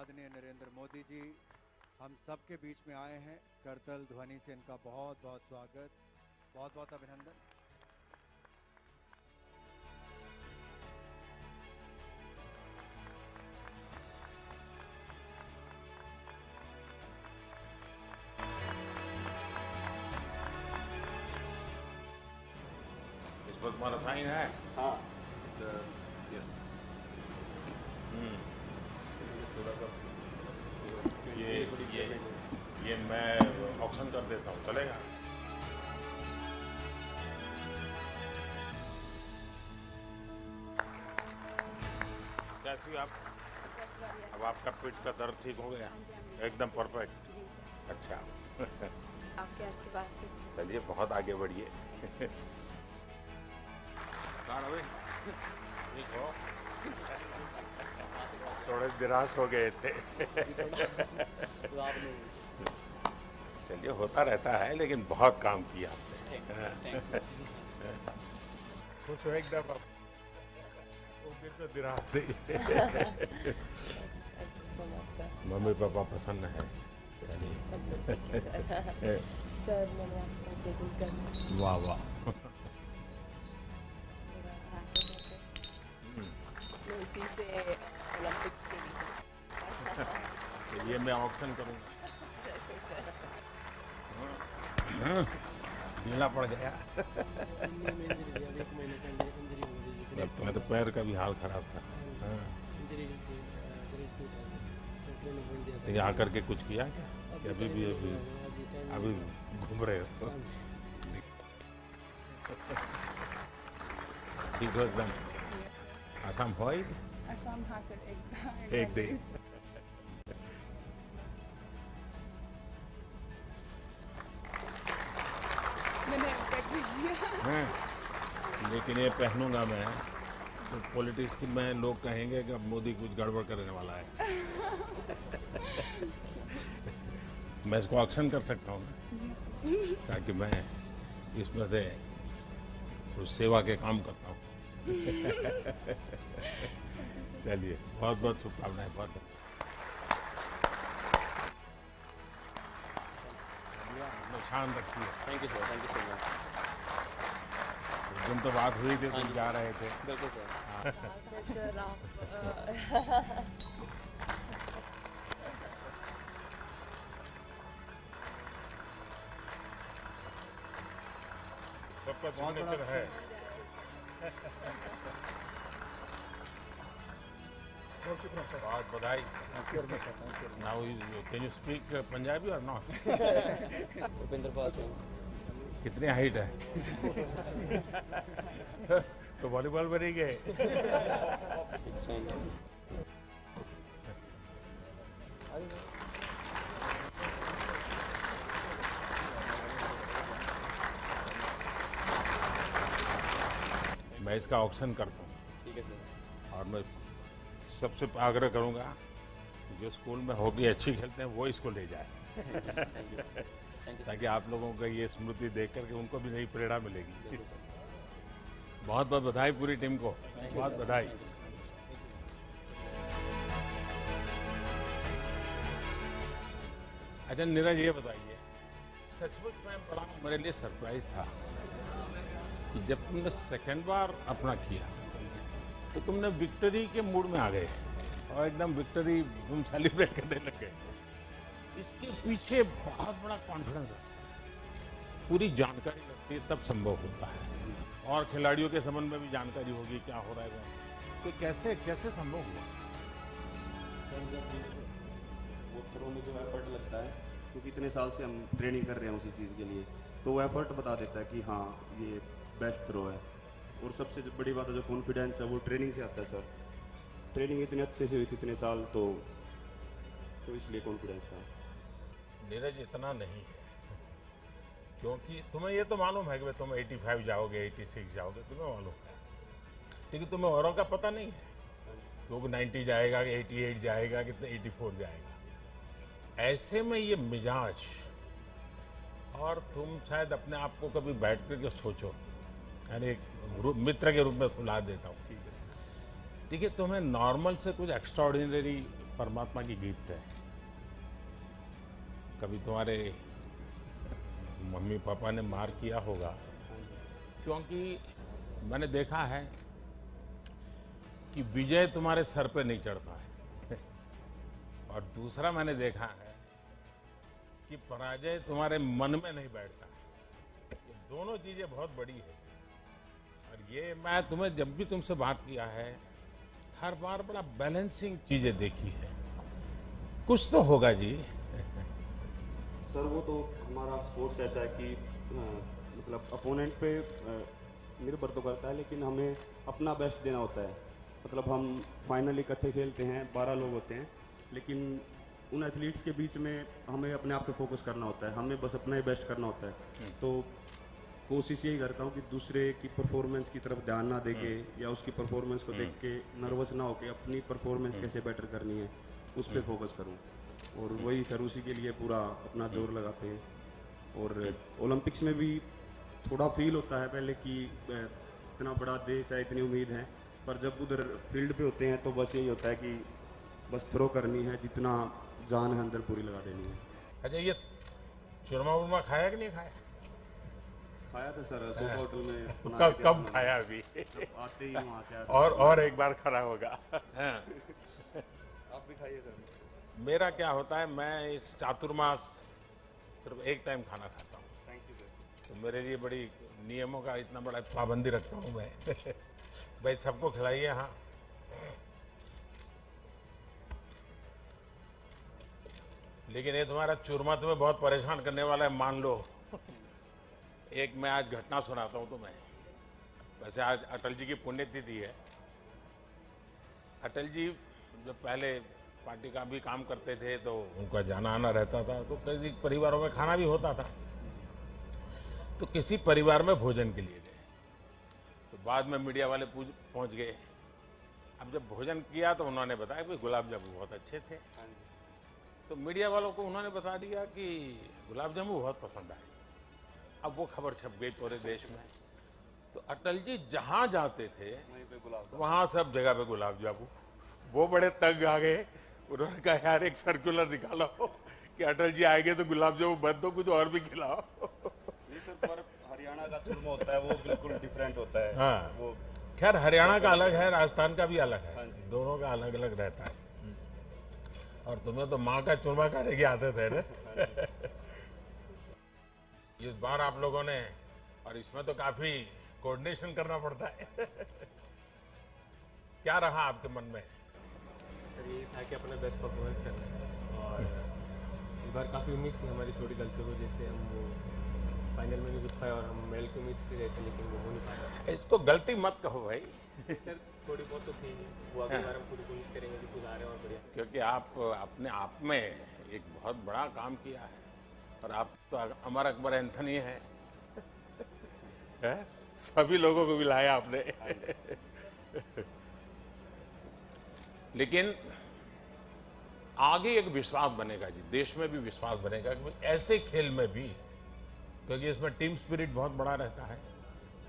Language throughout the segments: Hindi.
आदरणीय नरेंद्र मोदी जी हम सबके बीच में आए हैं। करतल ध्वनि से इनका बहुत बहुत स्वागत, बहुत बहुत अभिनंदन। इस पर तुम्हारा साइन है? हाँ यस थोड़ा सा ये मैं ऑप्शन कर देता हूँ, चलेगा? कैसी आप? अब आपका पीठ का दर्द ठीक हो गया? एकदम परफेक्ट। जी सर। अच्छा आपके आशीर्वाद से। चलिए बहुत आगे बढ़िए। कहाँ अभी? ठीक हो? थोड़े निराश हो गए थे। चलिए होता रहता है, लेकिन बहुत काम किया आपने। कुछ हो एकदम आप वो फिर तो निराश थे। Thank you so much sir. Mummy papa प्रसन्न है? सब लोग ठीक है सर। सर मैंने आपको प्रेजेंट करना वाह वाह। मेरा रैंक है सर। मैं इसी से ओलंपिक्स के लिए। ये मैं ऑक्शन करूँगा। सर ढीला पड़ गया। तुम्हारे तो पैर का भी हाल खराब था। हाँ। तो यहाँ करके कुछ किया क्या? कि अभी घूम रहे हो? ठीक हो एकदम? आसाम हो ही? असम हाँ सर एक दिन मैंने एक्सपेक्ट नहीं किया। हाँ। लेकिन ये पहनूंगा मैं तो पॉलिटिक्स की मैं लोग कहेंगे कि अब मोदी कुछ गड़बड़ करने वाला है। मैं इसको ऑक्शन कर सकता हूँ ना, ताकि मैं इसमें से कुछ सेवा के काम करता हूँ। चलिए बहुत बहुत शुभकामनाएं। बहुत शान रखिए। Thank you sir much. उस दिन तो बात हुई थी, तुम जा रहे थे। बिल्कुल सर। सर आप सबका बहुत बड़ा सिग्नेचर है। बहुत बधाई। Now can you speak Punjabi और नॉट? उपेंद्र पाल सिंह। कितनी हाइट है? तो वॉलीबॉल बनेंगे। मैं इसका ऑक्शन करता हूँ। ठीक है सर। और मैं सबसे आग्रह करूँगा कि जो स्कूल में हॉकी अच्छी खेलते हैं वो इसको ले जाए। थैंक यू ताकि आप लोगों को ये स्मृति देख करके उनको भी नई प्रेरणा मिलेगी। बिल्कुल सर। बहुत बहुत बधाई पूरी टीम को, बहुत बधाई। अच्छा नीरज ये बताइए, सचमुच में बड़ा मेरे लिए सरप्राइज था कि जब तुमने सेकंड बार अपना किया तो तुमने विक्ट्री के मूड में आ गए और एकदम विक्ट्री तुम सेलिब्रेट करने लग गए। इसके पीछे बहुत बड़ा कॉन्फिडेंस है, पूरी जानकारी लगती है तब संभव होता है, और खिलाड़ियों के संबंध में भी जानकारी होगी क्या हो रहा है। तो कैसे कैसे संभव हुआ? सर जब वो थ्रो में जो एफर्ट लगता है, क्योंकि इतने साल से हम ट्रेनिंग कर रहे हैं उसी चीज़ के लिए, तो वो एफर्ट बता देता है कि हाँ ये बेस्ट थ्रो है। और सबसे जो बड़ी बात है, जो कॉन्फिडेंस है, वो ट्रेनिंग से आता है सर। ट्रेनिंग इतने अच्छे से हुई थी इतने साल, तो इसलिए कॉन्फिडेंस था। नीरज इतना नहीं है, क्योंकि तुम्हें ये तो मालूम है कि तुम 85 जाओगे, 86 जाओगे, तुम्हें मालूम है, लेकिन तुम्हें औरों का पता नहीं है क्योंकि 90 जाएगा कि 88 जाएगा कि 84 जाएगा। ऐसे में ये मिजाज, और तुम शायद अपने आप को कभी बैठ करके सोचो, यानी एक मित्र के रूप में सुला देता हूँ। ठीक है, तुम्हें नॉर्मल से कुछ एक्स्ट्राऑर्डिनरी परमात्मा की गिफ्ट है। कभी तुम्हारे मम्मी पापा ने मार किया होगा, क्योंकि मैंने देखा है कि विजय तुम्हारे सर पे नहीं चढ़ता है और दूसरा मैंने देखा है कि पराजय तुम्हारे मन में नहीं बैठता है। ये दोनों चीजें बहुत बड़ी है और ये मैं तुम्हें जब भी तुमसे बात किया है हर बार बड़ा बैलेंसिंग चीजें देखी है। कुछ तो होगा जी। सर वो तो हमारा स्पोर्ट्स ऐसा है कि मतलब अपोनेंट पे निर्भर तो करता है, लेकिन हमें अपना बेस्ट देना होता है। मतलब हम फाइनल इकट्ठे खेलते हैं, 12 लोग होते हैं, लेकिन उन एथलीट्स के बीच में हमें अपने आप पे फोकस करना होता है, हमें बस अपना ही बेस्ट करना होता है। तो कोशिश यही करता हूँ कि दूसरे की परफॉर्मेंस की तरफ ध्यान ना देके या उसकी परफॉर्मेंस को देख के नर्वस ना होके अपनी परफॉर्मेंस कैसे बेटर करनी है उस पर फोकस करूँ। और वही सर उसी के लिए पूरा अपना जोर लगाते हैं। और ओलंपिक्स में भी थोड़ा फील होता है पहले कि इतना बड़ा देश है, इतनी उम्मीद है, पर जब उधर फील्ड पे होते हैं तो बस यही होता है कि बस थ्रो करनी है, जितना जान है अंदर पूरी लगा देनी है। अच्छा, ये चूरमा वूरमा खाया कि नहीं खाया? खाया था सर, सोफा होटल में बना कब के कब अपना- खाया अभी? आते ही वहाँ से आते और एक बार खड़ा होगा। हाँ। आप भी खाइए सर। मेरा क्या होता है, मैं इस चातुर्मास सिर्फ एक टाइम खाना खाता हूँ, थैंक यू सर। तो मेरे लिए बड़ी नियमों का इतना बड़ा पाबंदी रखता हूँ मैं। भाई सबको खिलाइए। हाँ, लेकिन ये तुम्हारा चूरमा तुम्हें बहुत परेशान करने वाला है, मान लो। एक मैं आज घटना सुनाता हूँ तुम्हें। वैसे आज अटल जी की पुण्यतिथि है। अटल जी जब पहले पार्टी का भी काम करते थे तो उनका जाना आना रहता था, तो कई परिवारों में खाना भी होता था। तो किसी परिवार में भोजन के लिए गए, तो बाद में मीडिया वाले पहुंच गए। अब जब भोजन किया तो उन्होंने बताया कि गुलाब जामुन बहुत अच्छे थे। तो मीडिया वालों को उन्होंने बता दिया कि गुलाब जामुन बहुत पसंद आए। अब वो खबर छप गई पूरे देश में। तो अटल जी जहां जाते थे वहां सब जगह पे गुलाब जामुन। वो बड़े तंग आ गए। उन्होंने कहा यार एक सर्कुलर निकालो कि अटल जी आएंगे तो गुलाब जामुन बंद दो, कुछ और भी खिलाओ। ये सर पर हरियाणा का चूरमा होता है वो बिल्कुल डिफरेंट होता है। हाँ, वो खैर हरियाणा का अलग है, राजस्थान का भी अलग है, हाँ जी। दोनों का अलग अलग रहता है। और तुम्हें तो माँ का चूरमा खाने की आदत है ना। इस बार आप लोगों ने, और इसमें तो काफी कोऑर्डिनेशन करना पड़ता है। क्या रहा आपके मन में? सर ये था कि अपना बेस्ट परफॉर्मेंस करना है और इस बार काफ़ी उम्मीद थी हमारी थोड़ी गलतियों को, जिससे हम वो फाइनल में भी कुछ पाए और हम मेडल की उम्मीद से गए थे, लेकिन वो हो नहीं पाया। इसको गलती मत कहो भाई। सर थोड़ी बहुत तो थी, वो अगली बार हम पूरी कोशिश करेंगे कि सुधारें और बढ़िया। क्योंकि आप अपने आप में एक बहुत बड़ा काम किया है और आप तो अमर अकबर एंथनी है। सभी लोगों को मिलाया आपने। लेकिन आगे एक विश्वास बनेगा जी, देश में भी विश्वास बनेगा कि ऐसे खेल में भी, क्योंकि इसमें टीम स्पिरिट बहुत बड़ा रहता है।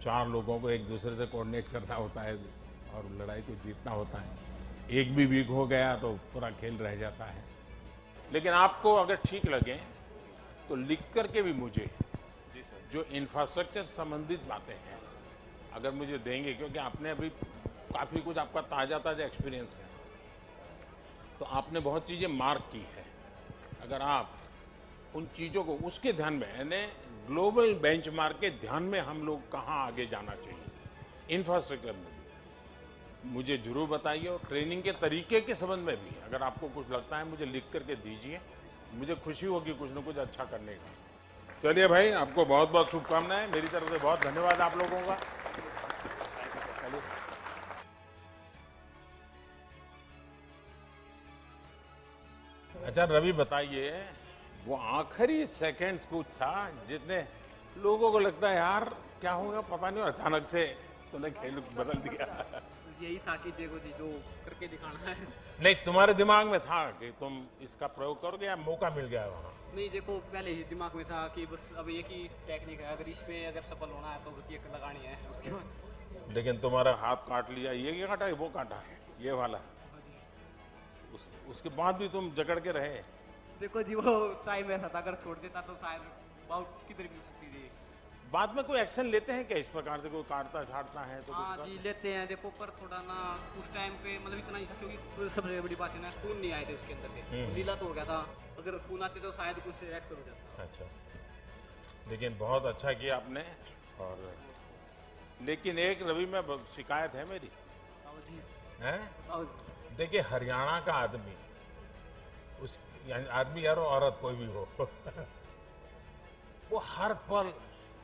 4 लोगों को एक दूसरे से कोऑर्डिनेट करना होता है और लड़ाई को जीतना होता है। एक भी वीक हो गया तो पूरा खेल रह जाता है। लेकिन आपको अगर ठीक लगे तो लिख करके भी मुझे जो इंफ्रास्ट्रक्चर संबंधित बातें हैं अगर मुझे देंगे, क्योंकि आपने अभी काफ़ी कुछ आपका ताज़ा एक्सपीरियंस है, तो आपने बहुत चीज़ें मार्क की है। अगर आप उन चीज़ों को उसके ध्यान में, यानी ग्लोबल बेंचमार्क के ध्यान में हम लोग कहाँ आगे जाना चाहिए इंफ्रास्ट्रक्चर में भी, मुझे जरूर बताइए। और ट्रेनिंग के तरीके के संबंध में भी अगर आपको कुछ लगता है मुझे लिख करके दीजिए, मुझे खुशी होगी कुछ न कुछ अच्छा करने का। चलिए भाई, आपको बहुत बहुत शुभकामनाएं, मेरी तरफ से बहुत धन्यवाद आप लोगों का। अच्छा रवि, बताइए वो आखिरी सेकंड्स कुछ था जितने लोगों को लगता है यार क्या होगा पता नहीं, और अचानक से तूने खेल बदल दिया। यही था कि जेगो जी जो करके दिखाना है। नहीं, तुम्हारे दिमाग में था कि तुम इसका प्रयोग करोगे या मौका मिल गया वहाँ? नहीं, देखो पहले ही दिमाग में था कि बस अब एक ही टेक्निक है, अगर इसमें अगर सफल होना है तो बस ये लगानी है, उसके बाद। लेकिन तुम्हारा हाथ काट लिया, ये क्या काटा है, वो काटा है, ये वाला। उसके बाद भी तुम जकड़ के रहे। देखो जी वो टाइम ऐसा था, अगर छोड़ देता तो शायद बाउट किधर मिल सकती थी। बाद में कोई एक्शन लेते हैं क्या इस प्रकार से, कोई काटता छाटता है तो हाँ कुछ जी लेते हैं, देखो पर थोड़ा ना उस टाइम पे मतलब इतना ही था, क्योंकि सबसे बड़ी बात है ना खून नहीं आए थे उसके अंदर से, लीला तो हो गया था, अगर खून आते तो शायद कुछ एक्शन हो जाता। अच्छा, लेकिन बहुत अच्छा किया आपने। और लेकिन एक रवि में शिकायत है मेरी, बताओ जी, है बताओ जी। देखिए हरियाणा का आदमी, उस यानी आदमी यार औरत कोई भी हो वो हर पल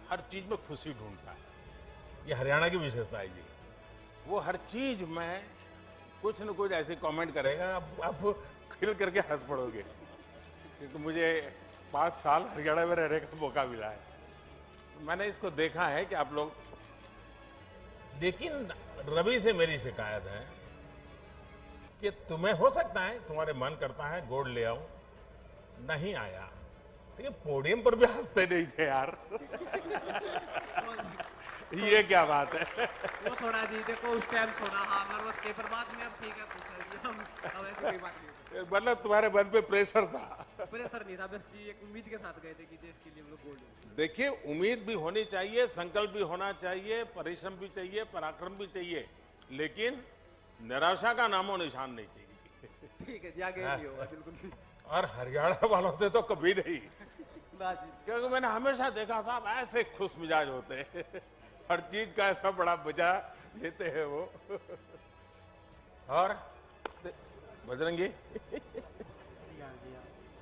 हर चीज में खुशी ढूंढता है। ये हरियाणा की विशेषता है जी। वो हर चीज में कुछ न कुछ ऐसे कमेंट करेगा, आप खिल करके हंस पड़ोगे, क्योंकि मुझे 5 साल हरियाणा में रहने का मौका मिला है। मैंने इसको देखा है कि आप लोग, लेकिन रवि से मेरी शिकायत है कि तुम्हें हो सकता है तुम्हारे मन करता है गोल्ड ले आऊं, नहीं आया, लेकिन पोडियम पर भी हंसते नहीं थे यार ये क्या बात है? वो थोड़ा जी देखो उस टाइम थोड़ा हाँ नर्वस थे, पर बाद में अब ठीक है, अब ऐसी कोई बात नहीं। मतलब तुम्हारे मन पे प्रेशर था? प्रेशर नहीं था, बस जी एक उम्मीद के साथ गए थे कि देश के लिए हम लोग गोल्ड लेंगे। देखिए उम्मीद भी होनी चाहिए, संकल्प भी होना चाहिए, परिश्रम भी चाहिए, पराक्रम भी चाहिए, लेकिन निराशा का नामो निशान नहीं चाहिए। ठीक है जी, आगे नहीं होगा बिल्कुल। और हरियाणा वालों से तो कभी नहीं, ना जी, क्योंकि मैंने हमेशा देखा साहब ऐसे खुश मिजाज होते हैं हर चीज का ऐसा बड़ा मजा लेते हैं वो। और बजरंगी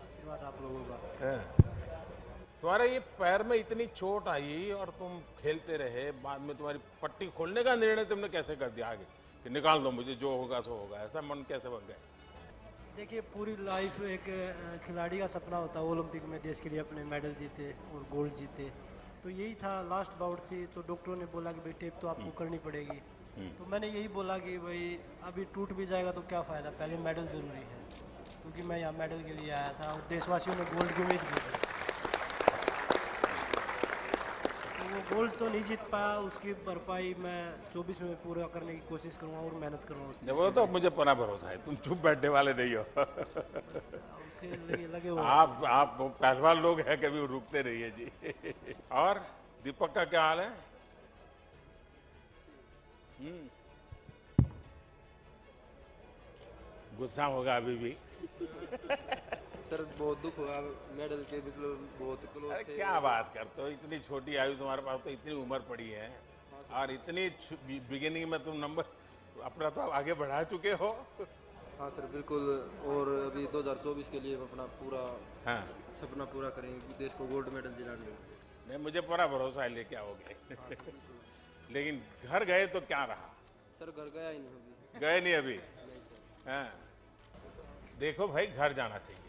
आशीर्वाद आप लोगों का। तुम्हारे ये पैर में इतनी चोट आई और तुम खेलते रहे, बाद में तुम्हारी पट्टी खोलने का निर्णय तुमने कैसे कर दिया आगे कि निकाल दो मुझे, जो होगा सो होगा, ऐसा मन कैसे बन गया? देखिए पूरी लाइफ एक खिलाड़ी का सपना होता है ओलंपिक में देश के लिए अपने मेडल जीते और गोल्ड जीते, तो यही था। लास्ट बाउट थी तो डॉक्टरों ने बोला कि भाई टेप तो आपको करनी पड़ेगी, तो मैंने यही बोला कि भाई अभी टूट भी जाएगा तो क्या फ़ायदा, पहले मेडल ज़रूरी है, क्योंकि मैं यहाँ मेडल के लिए आया था और देशवासियों ने गोल्ड की उम्मीद की थी। तो वो गोल्ड तो नहीं जीत पाया, उसकी भरपाई मैं 24 में पूरा करने की कोशिश करूँगा और मेहनत करूँगा। वो तो मुझे पूरा भरोसा है, तुम चुप बैठने वाले नहीं हो उसके लिए लगे हुए आप पहलवान लोग हैं, कभी रुकते नहीं है जी। और दीपक का क्या हाल है? गुस्सा होगा अभी भी? सर बहुत दुख हुआ, मेडल के मतलब बहुत क्लोज अरे थे। क्या बात करते हो, इतनी छोटी आयु तुम्हारे पास, तो इतनी उम्र पड़ी है और इतनी बिगिनिंग में तुम नंबर अपना तो आगे बढ़ा चुके हो। हाँ सर बिल्कुल, और अभी 2024 के लिए हम अपना पूरा हाँ सपना पूरा करेंगे, देश को गोल्ड मेडल दिलाने। नहीं, मुझे पूरा भरोसा है लेके आओगे लेकिन घर गए तो क्या रहा? सर घर गया ही नहीं अभी। गए नहीं अभी? नहीं सर। हाँ देखो भाई, घर जाना चाहिए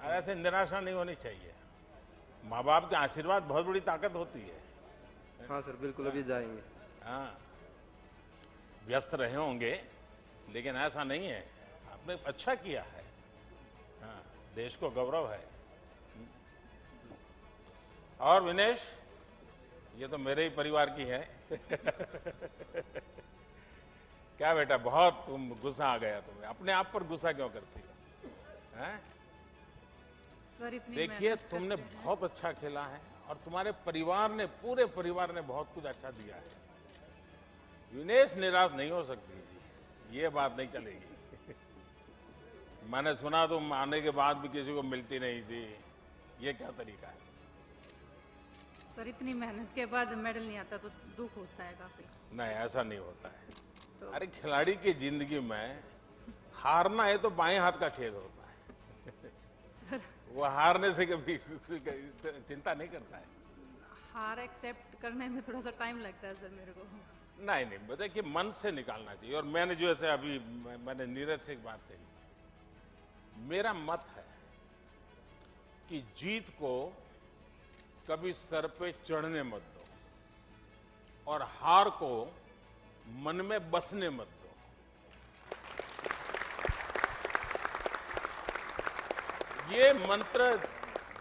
और ऐसे निराशा नहीं होनी चाहिए। माँ बाप के आशीर्वाद बहुत बड़ी ताकत होती है। हाँ सर बिल्कुल, अभी जाएंगे। हाँ व्यस्त रहे होंगे, लेकिन ऐसा नहीं है, आपने अच्छा किया है। हाँ देश को गौरव है। और विनेश, ये तो मेरे ही परिवार की है क्या बेटा, बहुत तुम गुस्सा आ गया तुम्हें, अपने आप पर गुस्सा क्यों करती हो? हैं? सर इतनी देखिए मेहनत तुमने करते हैं। बहुत अच्छा खेला है और तुम्हारे परिवार ने, पूरे परिवार ने बहुत कुछ अच्छा दिया है। विनेश निराश नहीं हो सकती जी, ये बात नहीं चलेगी मैंने सुना तुम आने के बाद भी किसी को मिलती नहीं थी, ये क्या तरीका है? सर इतनी मेहनत के बाद जब मेडल नहीं आता तो दुख होता है काफी। नहीं ऐसा नहीं होता है। तो अरे खिलाड़ी की जिंदगी में हारना है तो बाएं हाथ का खेल होता है सर वो हारने से कभी चिंता नहीं करता है। हार एक्सेप्ट करने में थोड़ा सा टाइम लगता है सर मेरे को। नहीं नहीं, देखिए मन से निकालना चाहिए। और मैंने जो ऐसे अभी मैंने नीरज से एक बात कही, मेरा मत है कि जीत को कभी सर पे चढ़ने मत दो और हार को मन में बसने मत दो। ये मंत्र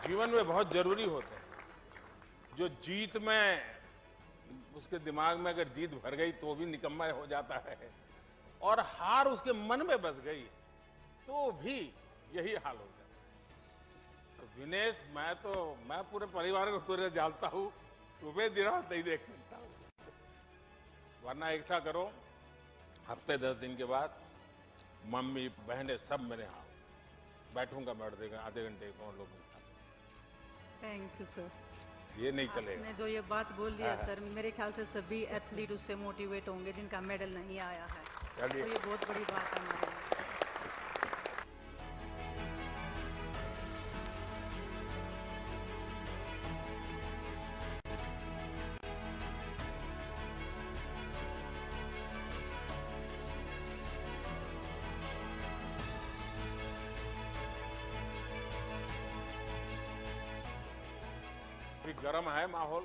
जीवन में बहुत जरूरी होते हैं। जो जीत में, उसके दिमाग में अगर जीत भर गई तो भी निकम्मा हो जाता है, और हार उसके मन में बस गई तो भी यही हाल हो जाता है। तो विनेश, मैं पूरे परिवार को तुझे जानता हूँ, तुम्हें दिन रात नहीं देख सकता हूँ। वरना एकता करो, हफ्ते 10 दिन के बाद मम्मी बहनें सब मेरे यहाँ आओ। बैठूंगा मैं आधे घंटे को उन लोगों के साथ। Thank you sir. ये नहीं चलेगा। आपने जो ये बात बोल दी है सर, मेरे ख्याल से सभी एथलीट उससे मोटिवेट होंगे जिनका मेडल नहीं आया है। चलिए। तो ये बहुत बड़ी बात है हमारे लिए। अभी गर्म है माहौल,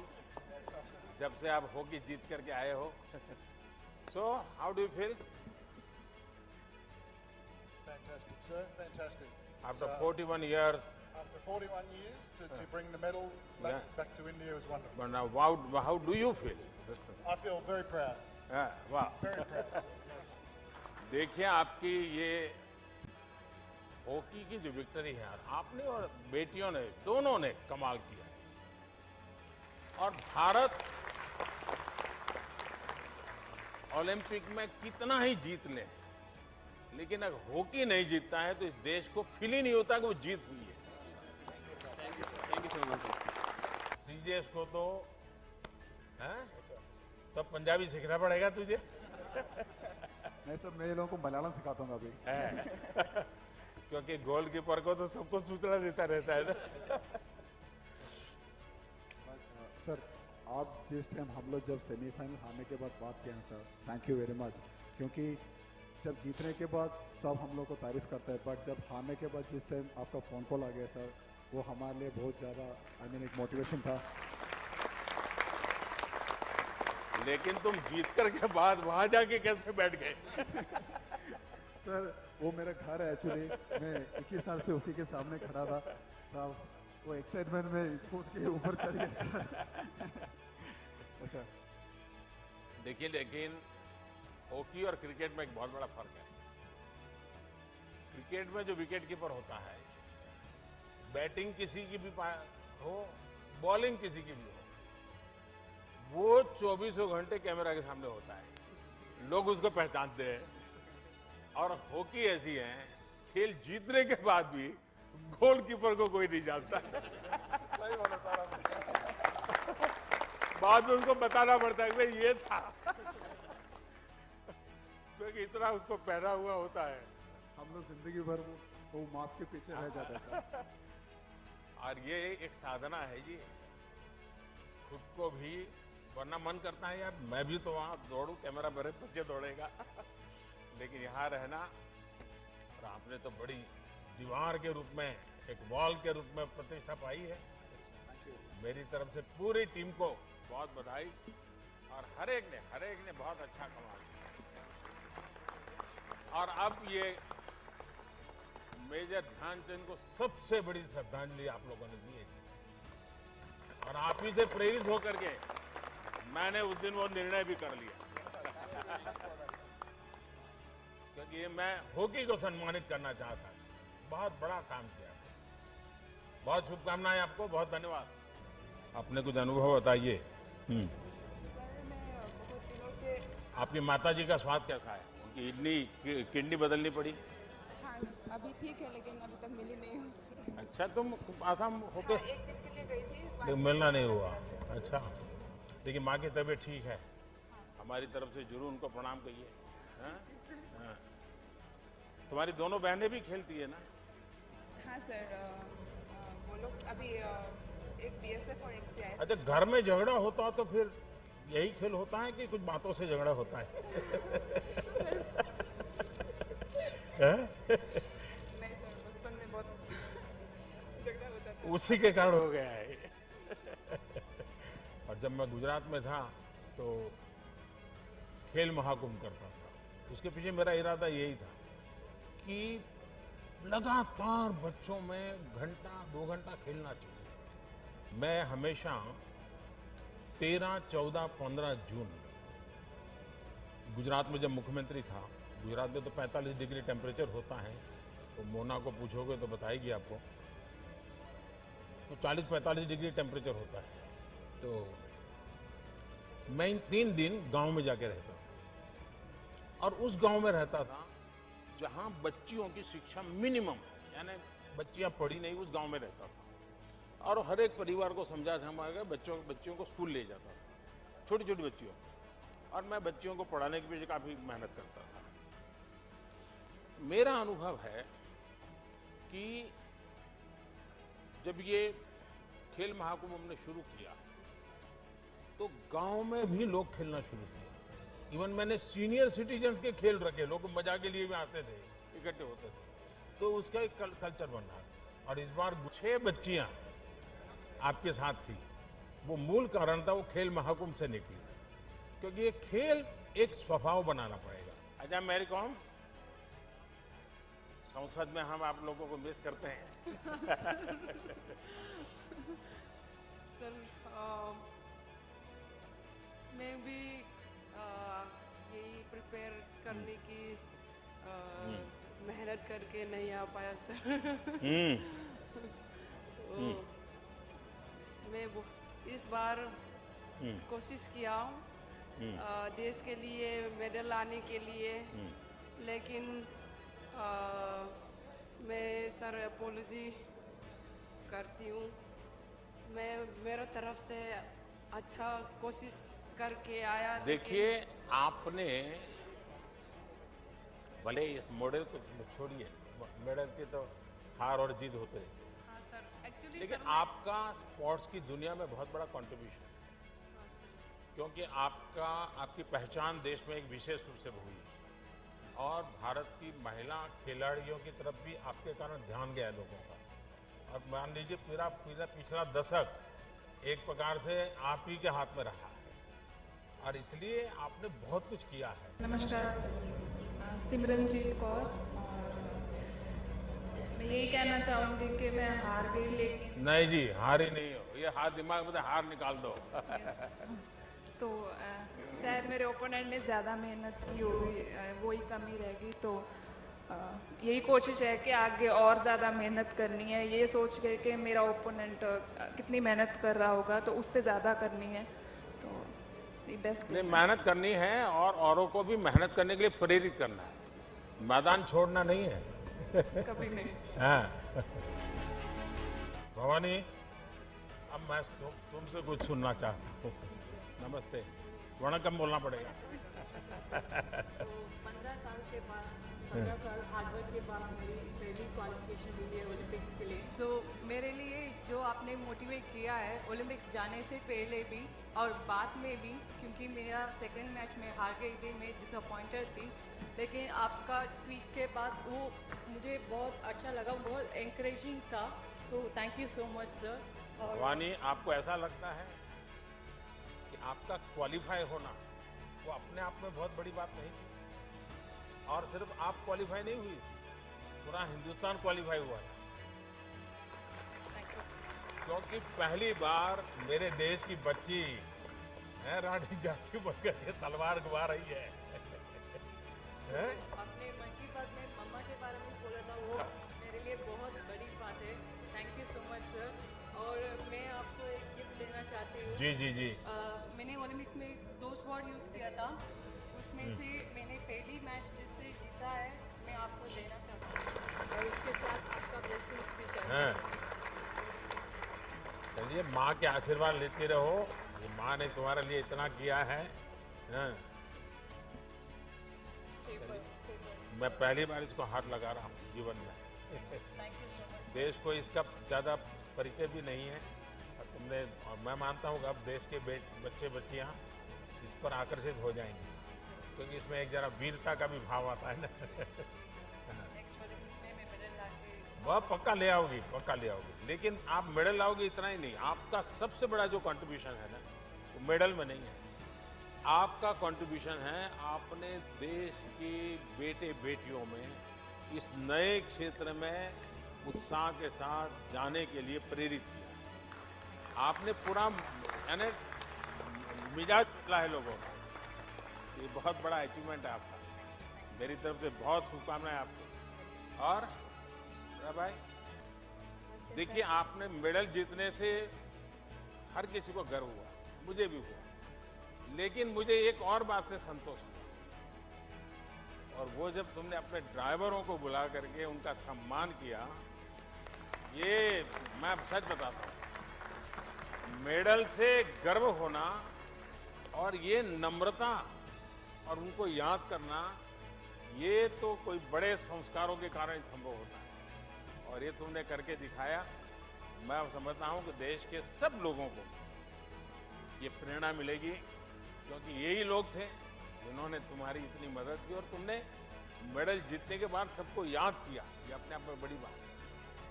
जब से आप हॉकी जीत करके आए हो। So how do you feel Fantastic, sir. Fantastic. After So, 41 years? after 41 years to bring the medal back to India is wonderful. But now, how do you feel? I feel very proud. वाह। Very proud. Sir. Yes. देखिए आपकी ये हॉकी की जो विक्ट्री है यार, आपने और बेटियों ने दोनों ने कमाल किया। और भारत ओलंपिक में कितना ही जीत ले, लेकिन अगर हॉकी नहीं जीतता है तो इस देश को फील ही नहीं होता कि वो जीत हुई है। Thank you so much. Sreejesh को तो तब पंजाबी सीखना पड़ेगा तुझे। नहीं सर, मैं ये लोगों को मलयालम सिखाता हूँ अभी। क्योंकि गोलकीपर को तो सबको सूचना देता रहता है ना। सर, आप जिस टाइम हम लोग जब सेमीफाइनल हारने के बाद बात किए हैं sir, thank you very much. क्योंकि जब जीतने के बाद सब हम लोग को तारीफ करते हैं, बट जब हारने के बाद जिस टाइम आपका फ़ोन कॉल आ गया सर, वो हमारे लिए बहुत ज़्यादा एक मोटिवेशन था। लेकिन तुम जीत कर के बाद वहां जाके कैसे बैठ गए? सर, वो मेरा घर है एक्चुअली, मैं 21 साल से उसी के सामने खड़ा था, तब वो एक्साइटमेंट में फुट के ऊपर चढ़ गया सर। अच्छा, देखिए, लेकिन हॉकी और क्रिकेट में एक बहुत बड़ा फर्क है। क्रिकेट में जो विकेट कीपर होता है, बैटिंग किसी की भी हो, बॉलिंग किसी की भी हो, वो 24 घंटे कैमरा के सामने होता है, लोग उसको पहचानते हैं। और हॉकी ऐसी है, खेल जीतने के बाद भी गोलकीपर को कोई नहीं जानता। सही बोला सर आपने। बाद में उसको बताना पड़ता है कि भाई ये था, क्योंकि इतना उसको पहना हुआ होता है। हम लोग जिंदगी भर वो मास्क के पीछे रह जाते हैं सर। और ये एक साधना है जी, खुद को भी, वरना मन करता है यार मैं भी तो वहां दौड़ूं, कैमरा मेरे पीछे दौड़ेगा। लेकिन यहाँ रहना, और आपने तो बड़ी दीवार के रूप में, एक वॉल के रूप में प्रतिष्ठा पाई है। मेरी तरफ से पूरी टीम को बहुत बधाई, और हर एक ने बहुत अच्छा कमाल किया। और अब ये मेजर ध्यानचंद को सबसे बड़ी श्रद्धांजलि आप लोगों ने दी है, और आप ही से प्रेरित होकर के मैंने उस दिन वो निर्णय भी कर लिया, क्योंकि ये मैं हॉकी को सम्मानित करना चाहता था। बहुत बड़ा काम किया, बहुत शुभकामनाएं आपको, बहुत धन्यवाद। अपने कुछ अनुभव बताइए। सर, मैं बहुत दिनों से। आपकी माताजी का स्वास्थ्य कैसा है? उनकी किडनी बदलनी पड़ी? हाँ, अभी ठीक है, लेकिन अभी तक मिली नहीं है। अच्छा, तुम आसाम होके? हाँ, एक दिन के लिए गई थी, लेकिन मिलना नहीं हुआ। अच्छा, लेकिन माँ की तबीयत ठीक है? हमारी तरफ से जरूर उनको प्रणाम कहिए। हाँ? हाँ। तुम्हारी दोनों बहनें भी खेलती है ना? हाँ सर, वो लोग अभी एक BSF और एक CIS। अच्छा, घर में झगड़ा होता तो फिर यही खेल होता है कि कुछ बातों से झगड़ा होता है? नहीं सर, बचपन में बहुत झगड़ा होता था। उसी के कारण हो गया है। और जब मैं गुजरात में था तो खेल महाकुंभ करता था, उसके पीछे मेरा इरादा यही था कि लगातार बच्चों में घंटा 2 घंटा खेलना चाहिए। मैं हमेशा 13, 14, 15 जून गुजरात में जब मुख्यमंत्री था, गुजरात में तो 45 डिग्री टेम्परेचर होता है, तो मोना को पूछोगे तो बताएगी आपको। तो 40-45 डिग्री टेम्परेचर होता है। तो मैं इन 3 दिन गांव में जाके रहता था और उस गांव में रहता था जहां बच्चियों की शिक्षा मिनिमम, यानी बच्चियां पढ़ी नहीं, उस गांव में रहता था। और हर एक परिवार को समझा बच्चियों को स्कूल ले जाता था, छोटी छोटी बच्चियों। और मैं बच्चियों को पढ़ाने के पीछे काफ़ी मेहनत करता था। मेरा अनुभव है कि जब ये खेल महाकुंभ हमने शुरू किया तो गांव में भी लोग खेलना शुरू किया। इवन मैंने सीनियर सिटीजन्स के खेल रखे, लोग मजा के लिए भी आते थे, इकट्ठे होते थे। तो उसका एक कल्चर बन रहा। और इस बार 6 बच्चियां आपके साथ थी। वो मूल कारण था, वो खेल महाकुंभ से निकली, क्योंकि ये खेल एक स्वभाव बनाना पड़ेगा। अच्छा मेरी कॉम, संसद में हम आप लोगों को मिस करते हैं। सर मैं भी यही प्रिपेयर करने की मेहनत करके नहीं आ पाया सर। तो मैं इस बार कोशिश किया देश के लिए मेडल लाने के लिए, लेकिन मैं सर अपोलॉजी करती हूँ। मैं मेरा तरफ से अच्छा कोशिश करके आया। देखिए आपने भले इस मॉडल को छोड़िए, मेडल की तो हार और जीत होते हैं। हाँ सर, एक्चुअली लेकिन आपका स्पोर्ट्स की दुनिया में बहुत बड़ा कंट्रीब्यूशन, क्योंकि आपकी पहचान देश में एक विशेष रूप से हुई और भारत की महिला खिलाड़ियों की तरफ भी आपके कारण ध्यान गया लोगों का। और मान लीजिए पूरा पिछला दशक एक प्रकार से आप ही के हाथ में रहा है और इसलिए आपने बहुत कुछ किया है। नमस्कार, सिमरनजीत कौर। मैं यही कहना चाहूँगी कि मैं हार गई, लेकिन नहीं जी, हारी नहीं हो। ये हार दिमाग में हार निकाल दो। तो शायद मेरे ओपोनेंट ने ज़्यादा मेहनत की होगी, वही कमी रहेगी। तो यही कोशिश है कि आगे और ज़्यादा मेहनत करनी है। ये सोच के कि मेरा ओपोनेंट कितनी मेहनत कर रहा होगा तो उससे ज़्यादा करनी है। तो बेस्ट नहीं, मेहनत करनी है और औरों को भी मेहनत करने के लिए प्रेरित करना है, मैदान छोड़ना नहीं है। कभी नहीं। हाँ भवानी, अब मैं तुमसे कुछ सुनना चाहता हूँ। नमस्ते, वणकम बोलना पड़ेगा। 15 साल के बाद, 15 साल हार्डवर्क के बाद मेरी पहली क्वालिफिकेशन मिली है ओलंपिक्स के लिए। तो मेरे लिए जो आपने मोटिवेट किया है ओलंपिक्स जाने से पहले भी और बाद में भी, क्योंकि मेरा सेकंड मैच में हार गई थी, मैं डिसअपॉइंटेड थी, लेकिन आपका ट्वीट के बाद वो मुझे बहुत अच्छा लगा, बहुत एनकरेजिंग था। तो thank you so much sir. और भवानी, आपको ऐसा लगता है कि आपका क्वालिफाई होना वो अपने आप में बहुत बड़ी बात नहीं थी? और सिर्फ आप क्वालिफाई नहीं हुई, पूरा हिंदुस्तान क्वालिफाई हुआ है। क्योंकि पहली बार मेरे देश की बच्ची है रानी झांसी बनकर के तलवार घुमा रही है। आपने मन की बात में मम्मा के बारे में बोला था, वो मेरे लिए बहुत बड़ी बात है। Thank you so much sir. और मैं आपको एक गिफ्ट देना चाहती हूँ। जी जी जी। मैंने ओलंपिक्स में 2 स्वॉर्ड यूज़ किया था, उसमें से मैंने पहली मैच जिससे जीता है मैं आपको देना चाहता हूँ, और उसके साथ आपका ब्लेसिंग्स भी चाहिए। चलिए, माँ के आशीर्वाद लेते रहो। ये माँ ने तुम्हारे लिए इतना किया है। मैं पहली बार इसको हाथ लगा रहा हूँ जीवन में। देश को इसका ज़्यादा परिचय भी नहीं है और तुमने, और मैं मानता हूँ कि अब देश के बच्चे बच्चियाँ इस पर आकर्षित हो जाएंगे, क्योंकि इसमें एक जरा वीरता का भी भाव आता है ना। वह पक्का ले आओगी, पक्का ले आओगी। लेकिन आप मेडल लाओगे इतना ही नहीं, आपका सबसे बड़ा जो कंट्रीब्यूशन है ना, वो मेडल में नहीं है। आपका कंट्रीब्यूशन है, आपने देश के बेटे बेटियों में इस नए क्षेत्र में उत्साह के साथ जाने के लिए प्रेरित किया। आपने पूरा यानी मिजाज बदला है लोगों का। ये बहुत बड़ा अचीवमेंट है आपका। मेरी तरफ से बहुत शुभकामनाएं आपको। और भाई देखिए, आपने मेडल जीतने से हर किसी को गर्व हुआ, मुझे भी हुआ, लेकिन मुझे एक और बात से संतोष हुआ, और वो जब तुमने अपने ड्राइवरों को बुला करके उनका सम्मान किया। ये मैं सच बताता हूँ, मेडल से गर्व होना और ये नम्रता और उनको याद करना, ये तो कोई बड़े संस्कारों के कारण संभव होता है, और ये तुमने करके दिखाया। मैं समझता हूँ कि देश के सब लोगों को ये प्रेरणा मिलेगी, क्योंकि यही लोग थे जिन्होंने तुम्हारी इतनी मदद की, और तुमने मेडल जीतने के बाद सबको याद किया। ये अपने आप में बड़ी बात है।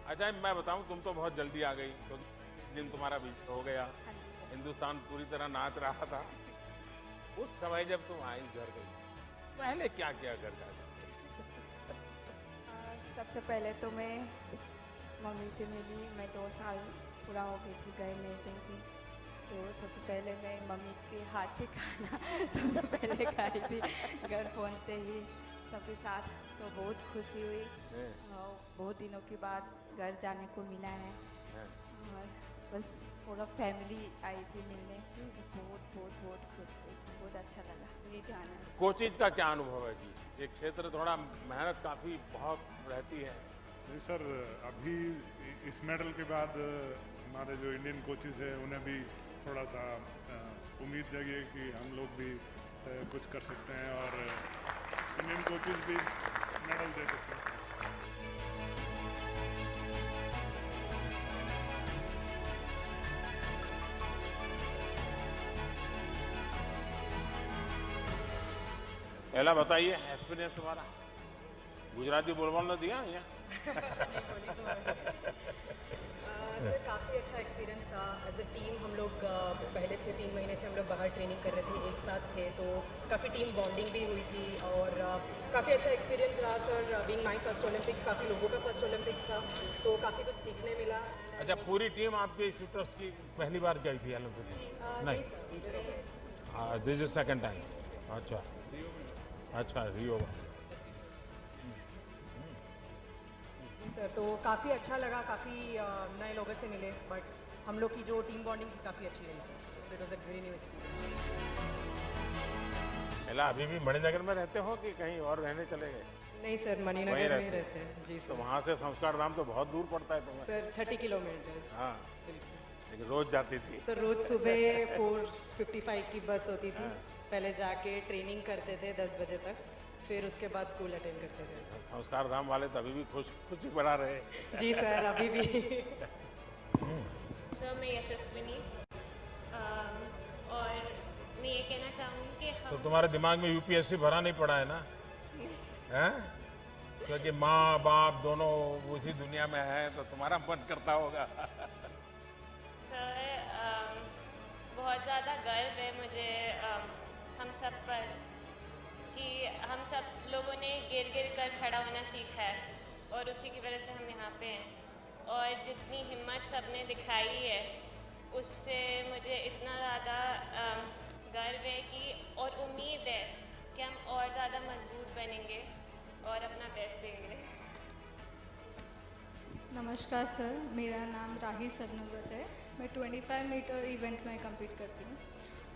अच्छा, मैं बताऊँ, तुम तो बहुत जल्दी आ गई, क्योंकि दिन तुम्हारा भी हो गया, हिंदुस्तान पूरी तरह नाच रहा था। उस समय जब तुम आई घर गई, पहले क्या किया घर जाकर? सबसे पहले तो मैं मम्मी से मिली। मैं 2 साल पूरा हो गई थी, घर नहीं गई थी, तो सबसे पहले मैं मम्मी के हाथ से खाना सबसे पहले खाई थी घर पहुंचते ही सबके साथ। तो बहुत खुशी हुई, और बहुत दिनों के बाद घर जाने को मिला है, और बस पूरा फैमिली आई थी मिलने, तो बहुत बहुत बहुत खुश हुई, बहुत अच्छा लगा ये जाना। कोचिज का क्या अनुभव है जी? ये क्षेत्र थोड़ा मेहनत काफ़ी बहुत रहती है। नहीं सर, अभी इस मेडल के बाद हमारे जो इंडियन कोचेज हैं उन्हें भी थोड़ा सा उम्मीद जगी कि हम लोग भी कुछ कर सकते हैं, और इंडियन कोचेज भी मेडल दे सकते हैं। पहला बताइए एक्सपीरियंस तुम्हारा। गुजराती बोलने दिया यहाँ? सर काफ़ी अच्छा एक्सपीरियंस था। एज अ टीम हम लोग पहले से 3 महीने से हम लोग बाहर ट्रेनिंग कर रहे थे, एक साथ थे, तो काफ़ी टीम बॉन्डिंग भी हुई थी, और काफ़ी अच्छा एक्सपीरियंस रहा sir. Being my first Olympics, काफ़ी लोगों का फर्स्ट ओलंपिक्स था, तो काफ़ी कुछ सीखने मिला। अच्छा, पूरी टीम आपके शूटर्स की पहली बार गई थी ओलंपिक में? नहीं, दिस इज सेकंड टाइम। अच्छा अच्छा, रियो में। जी सर, तो काफ़ी अच्छा लगा, काफ़ी नए लोगों से मिले, बट हम लोग की जो टीम बॉन्डिंग थी काफ़ी अच्छी रही sir. So it was a very new experience. एला, अभी भी मणिनगर में रहते हो कि कहीं और रहने चले गए? नहीं सर, मणिनगर में रहते हैं। जी सर। तो वहाँ से संस्कार धाम तो बहुत दूर पड़ता है तुम्हें? Sir 30 kilometres. हाँ, लेकिन रोज जाती थी? सर रोज सुबह 4:55 की बस होती थी। पहले जाके ट्रेनिंग करते थे 10 बजे तक, फिर उसके बाद स्कूल अटेंड करते थे। संस्कार धाम वाले तो अभी भी खुशी बना रहे। जी सर, अभी भी। सर मैं यशस्विनी, और मैं ये कहना चाहूँगी कि हम तो तुम्हारे दिमाग में यूपीएससी भरा नहीं पड़ा है ना? हैं? क्योंकि माँ बाप दोनों उसी दुनिया में है, तो तुम्हारा मन करता होगा। सर बहुत ज़्यादा गर्व है मुझे हम सब पर, कि हम सब लोगों ने गिर गिर कर खड़ा होना सीखा है, और उसी की वजह से हम यहाँ पे हैं। और जितनी हिम्मत सब ने दिखाई है, उससे मुझे इतना ज़्यादा गर्व है कि, और उम्मीद है कि हम और ज़्यादा मजबूत बनेंगे और अपना बेस्ट देंगे। नमस्कार सर, मेरा नाम राही सरनोबत है। मैं 25 मीटर इवेंट में compete करती हूँ,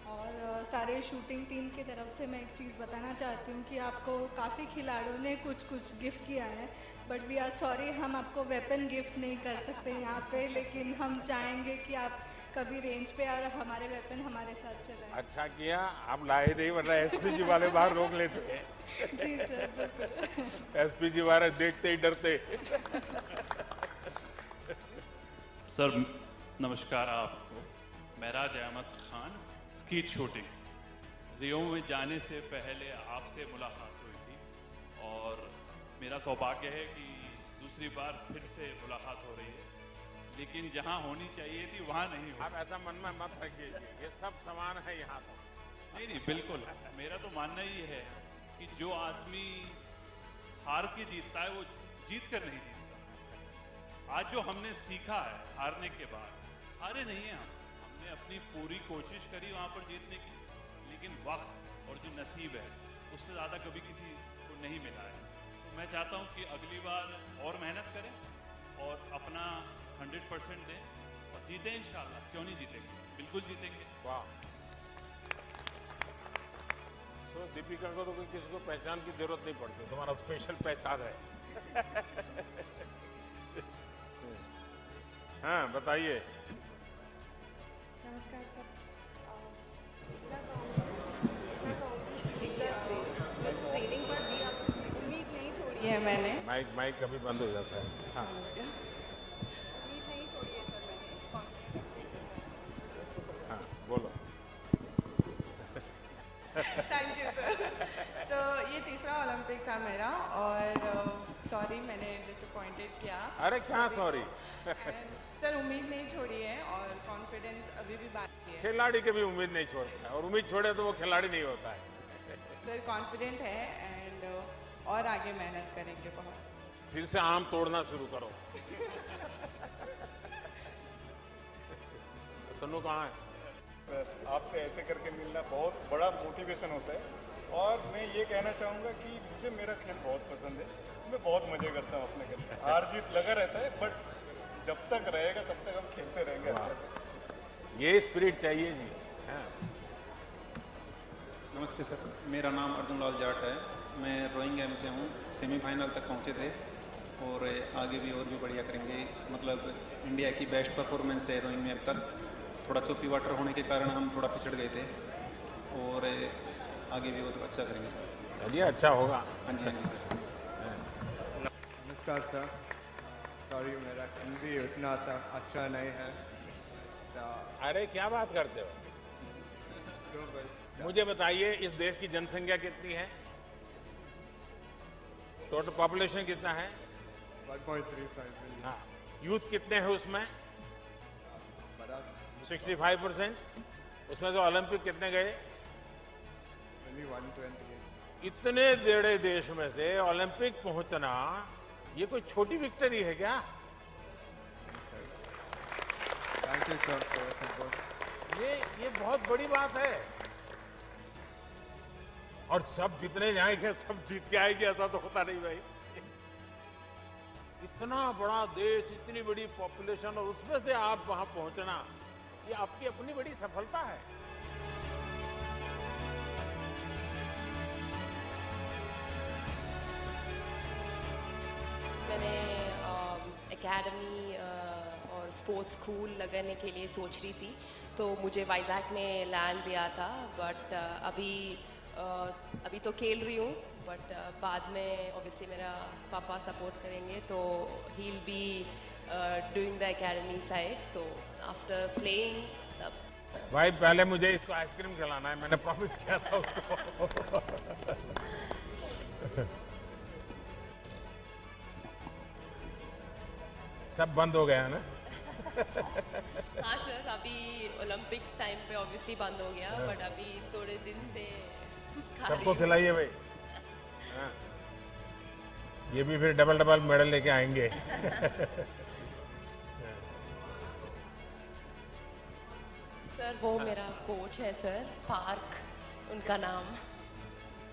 और सारे शूटिंग टीम की तरफ से मैं एक चीज़ बताना चाहती हूँ कि आपको काफ़ी खिलाड़ियों ने कुछ गिफ्ट किया है, बट वी आर सॉरी, हम आपको वेपन गिफ्ट नहीं कर सकते यहाँ पे, लेकिन हम चाहेंगे कि आप कभी रेंज पे और हमारे वेपन हमारे साथ चलाएं। अच्छा किया आप लाए नहीं, वरना एसपीजी वाले बाहर रोक लेते। जी सर, बिल्कुल। एसपीजी वाले देखते ही डरते। सर नमस्कार आपको। महराज अहमद खान, स्कीट शूटिंग। रियो में जाने से पहले आपसे मुलाकात हुई थी, और मेरा सौभाग्य है कि दूसरी बार फिर से मुलाकात हो रही है, लेकिन जहां होनी चाहिए थी वहां नहीं हुई। आप ऐसा मन में मत रखिए, ये सब समान है यहाँ पर। नहीं, बिल्कुल। मेरा तो मानना ही है कि जो आदमी हार के जीतता है वो जीत कर नहीं जीतता। आज जो हमने सीखा है हारने के बाद, हारे नहीं हैं हमने अपनी पूरी कोशिश करी वहाँ पर जीतने की, लेकिन वक्त और जो नसीब है उससे ज़्यादा कभी किसी को नहीं मिला है। तो मैं चाहता हूँ कि अगली बार और मेहनत करें और अपना 100% दें और जीतें इंशाल्लाह। क्यों नहीं जीतेंगे, बिल्कुल जीतेंगे। वाह। तो दीपिका को तो कोई किसी को पहचान की जरूरत नहीं पड़ती, तुम्हारा स्पेशल पहचान है। हाँ बताइए। नमस्कार सर। ट्रेनिंग पर भी आप उम्मीद नहीं छोड़ी है मैंने। माइक कभी बंद हो जाता है। हाँ उम्मीद नहीं छोड़ी है सर मैंने। हाँ बोलो। Thank you sir. सो ये तीसरा ओलंपिक था मेरा और सॉरी मैंने डिसअपॉइंटेड किया। अरे क्या सॉरी। सर उम्मीद नहीं छोड़ी है और कॉन्फिडेंस अभी भी बाकी है। खिलाड़ी कभी उम्मीद नहीं छोड़ता है, और उम्मीद छोड़े तो वो खिलाड़ी नहीं होता है। सर कॉन्फिडेंट है एंड और आगे मेहनत करेंगे बहुत। फिर से आम तोड़ना शुरू करो। तनु कहाँ है? आपसे ऐसे करके मिलना बहुत बड़ा मोटिवेशन होता है। और मैं ये कहना चाहूँगा कि मुझे मेरा खेल बहुत पसंद है। मैं बहुत मज़े करता हूँ अपने खेल में। हार जीत लगा रहता है, बट जब तक रहेगा तब तक हम खेलते रहेंगे अच्छे से। ये स्पिरिट चाहिए जी। हाँ। नमस्ते सर, मेरा नाम अर्जुन लाल जाट है। मैं रोइंग गेम से हूँ। सेमीफाइनल तक पहुँचे थे और आगे भी और भी बढ़िया करेंगे। मतलब इंडिया की बेस्ट परफॉर्मेंस है रोइंग में अब तक। थोड़ा चोपी वाटर होने के कारण हम थोड़ा पिछड़ गए थे और आगे भी और अच्छा करेंगे सर। चलिए अच्छा होगा। हाँ जी हाँ जी सर। नमस्कार सर, सॉरी मेरा हिंदी उतना अच्छा नहीं है। अरे क्या बात करते हो। मुझे बताइए इस देश की जनसंख्या कितनी है? टोटल पॉपुलेशन कितना है? 1.35 मिलियन। हाँ। यूथ कितने हैं उसमें? 65%। उसमें से ओलंपिक कितने गए? 128। इतने बड़े देश में से ओलंपिक पहुंचना ये कोई छोटी विक्ट्री है क्या? Thank you sir for your support. ये बहुत बड़ी बात है। और सब जितने जाएंगे सब जीत के आएंगे ऐसा तो होता नहीं भाई। इतना बड़ा देश, इतनी बड़ी पॉपुलेशन और उसमें से आप वहां पहुंचना, ये आपकी अपनी बड़ी सफलता है। मैंने एकेडमी और स्पोर्ट्स स्कूल लगाने के लिए सोच रही थी, तो मुझे वाइजैक में लैंड दिया था। बट अभी तो खेल रही हूँ, बट बाद में ऑब्वियसली मेरा पापा सपोर्ट करेंगे, तो he will be doing the academy side. तो आफ्टर प्लेइंग भाई पहले मुझे इसको आइसक्रीम खिलाना है, मैंने प्रॉमिस किया था उसको। सब बंद हो गया ना? हाँ सर, अभी ओलंपिक्स टाइम पे ऑब्वियसली बंद हो गया, बट अभी थोड़े दिन से सबको खिलाइए भाई। हाँ। ये भी फिर डबल डबल मेडल लेके आएंगे। सर वो मेरा कोच है सर, पार्क उनका नाम।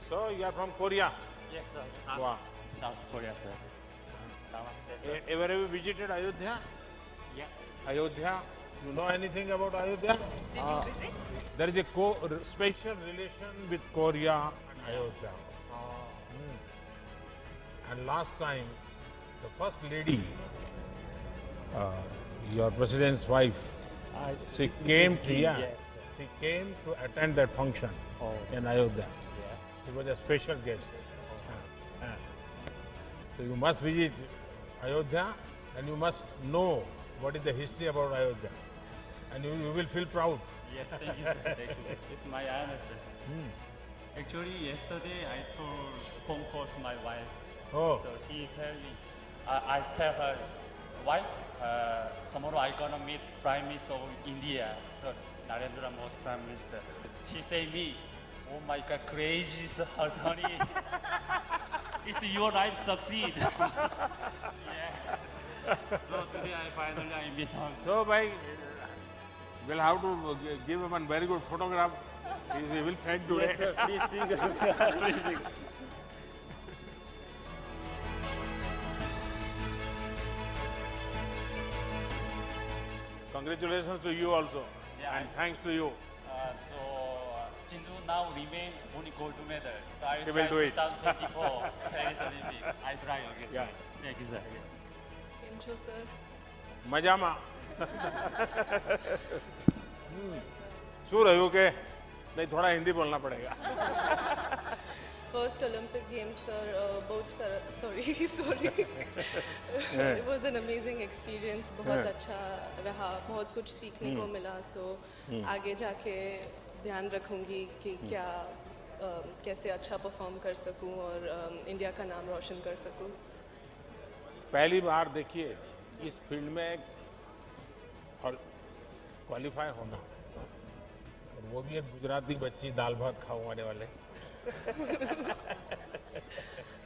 So you are from Korea? Yes sir. Wow. South Korea sir. Namaste sir. Ever have you visited Ayodhya? Yeah. Ayodhya? You know anything about Ayodhya? Did you visit? There is a special relation with Korea and Ayodhya. And last time, the first lady, your president's wife, she came to she came to attend that function in Ayodhya. She was a special guest. So you must visit Ayodhya and you must know what is the history about Ayodhya. And you will feel proud. Yes, thank you sir. Thank you. It's my honor sir. Actually, yesterday I told phone call to my wife. Oh. So she tell me, I tell her, wife, tomorrow I gonna meet Prime Minister of India, so Narendra Modi Prime Minister. She say me, oh my God, crazy, honey. It's your life succeed. Yes. So today I finally meet her. So, bhai, we'll have to give him a very good photograph. He will send today. Yes, sir. Please sing. Please sing. Congratulations to you also, Yeah, and thanks to you. Sindhu now remain only gold medal. So I She will will try do it. 2024 Paris Olympic. I try again. Yeah. Thank you, sir. કેમ છો સર? મજામાં. શું રહ્યું કે नहीं थोड़ा हिंदी बोलना पड़ेगा. फर्स्ट ओलंपिक गेम्स सर बहुत sorry it was an amazing experience. बहुत अच्छा रहा, बहुत कुछ सीखने को मिला. सो आगे जाके ध्यान रखूंगी कि क्या कैसे अच्छा परफॉर्म कर सकूं और इंडिया का नाम रोशन कर सकूं. पहली बार देखिए इस फील्ड में और क्वालिफाई होना, और वो भी एक गुजराती बच्ची दाल भात खाने वाले.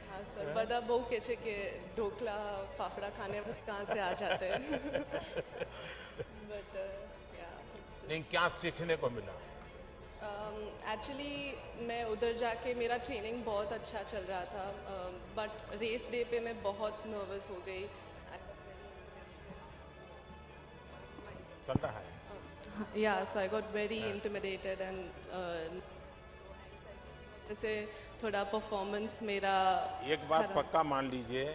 हाँ सर, બધા બહુ કહે છે કે ઢોકલા ફાફડા ખાને कहाँ से आ जाते हैं. बट नहीं, क्या सीखने को मिला? एक्चुअली मैं उधर जाके मेरा ट्रेनिंग बहुत अच्छा चल रहा था, बट रेस डे पे मैं बहुत नर्वस हो गई. चल रहा है. या so I got very intimidated and जैसे थोड़ा परफॉर्मेंस मेरा. एक बात पक्का मान लीजिए,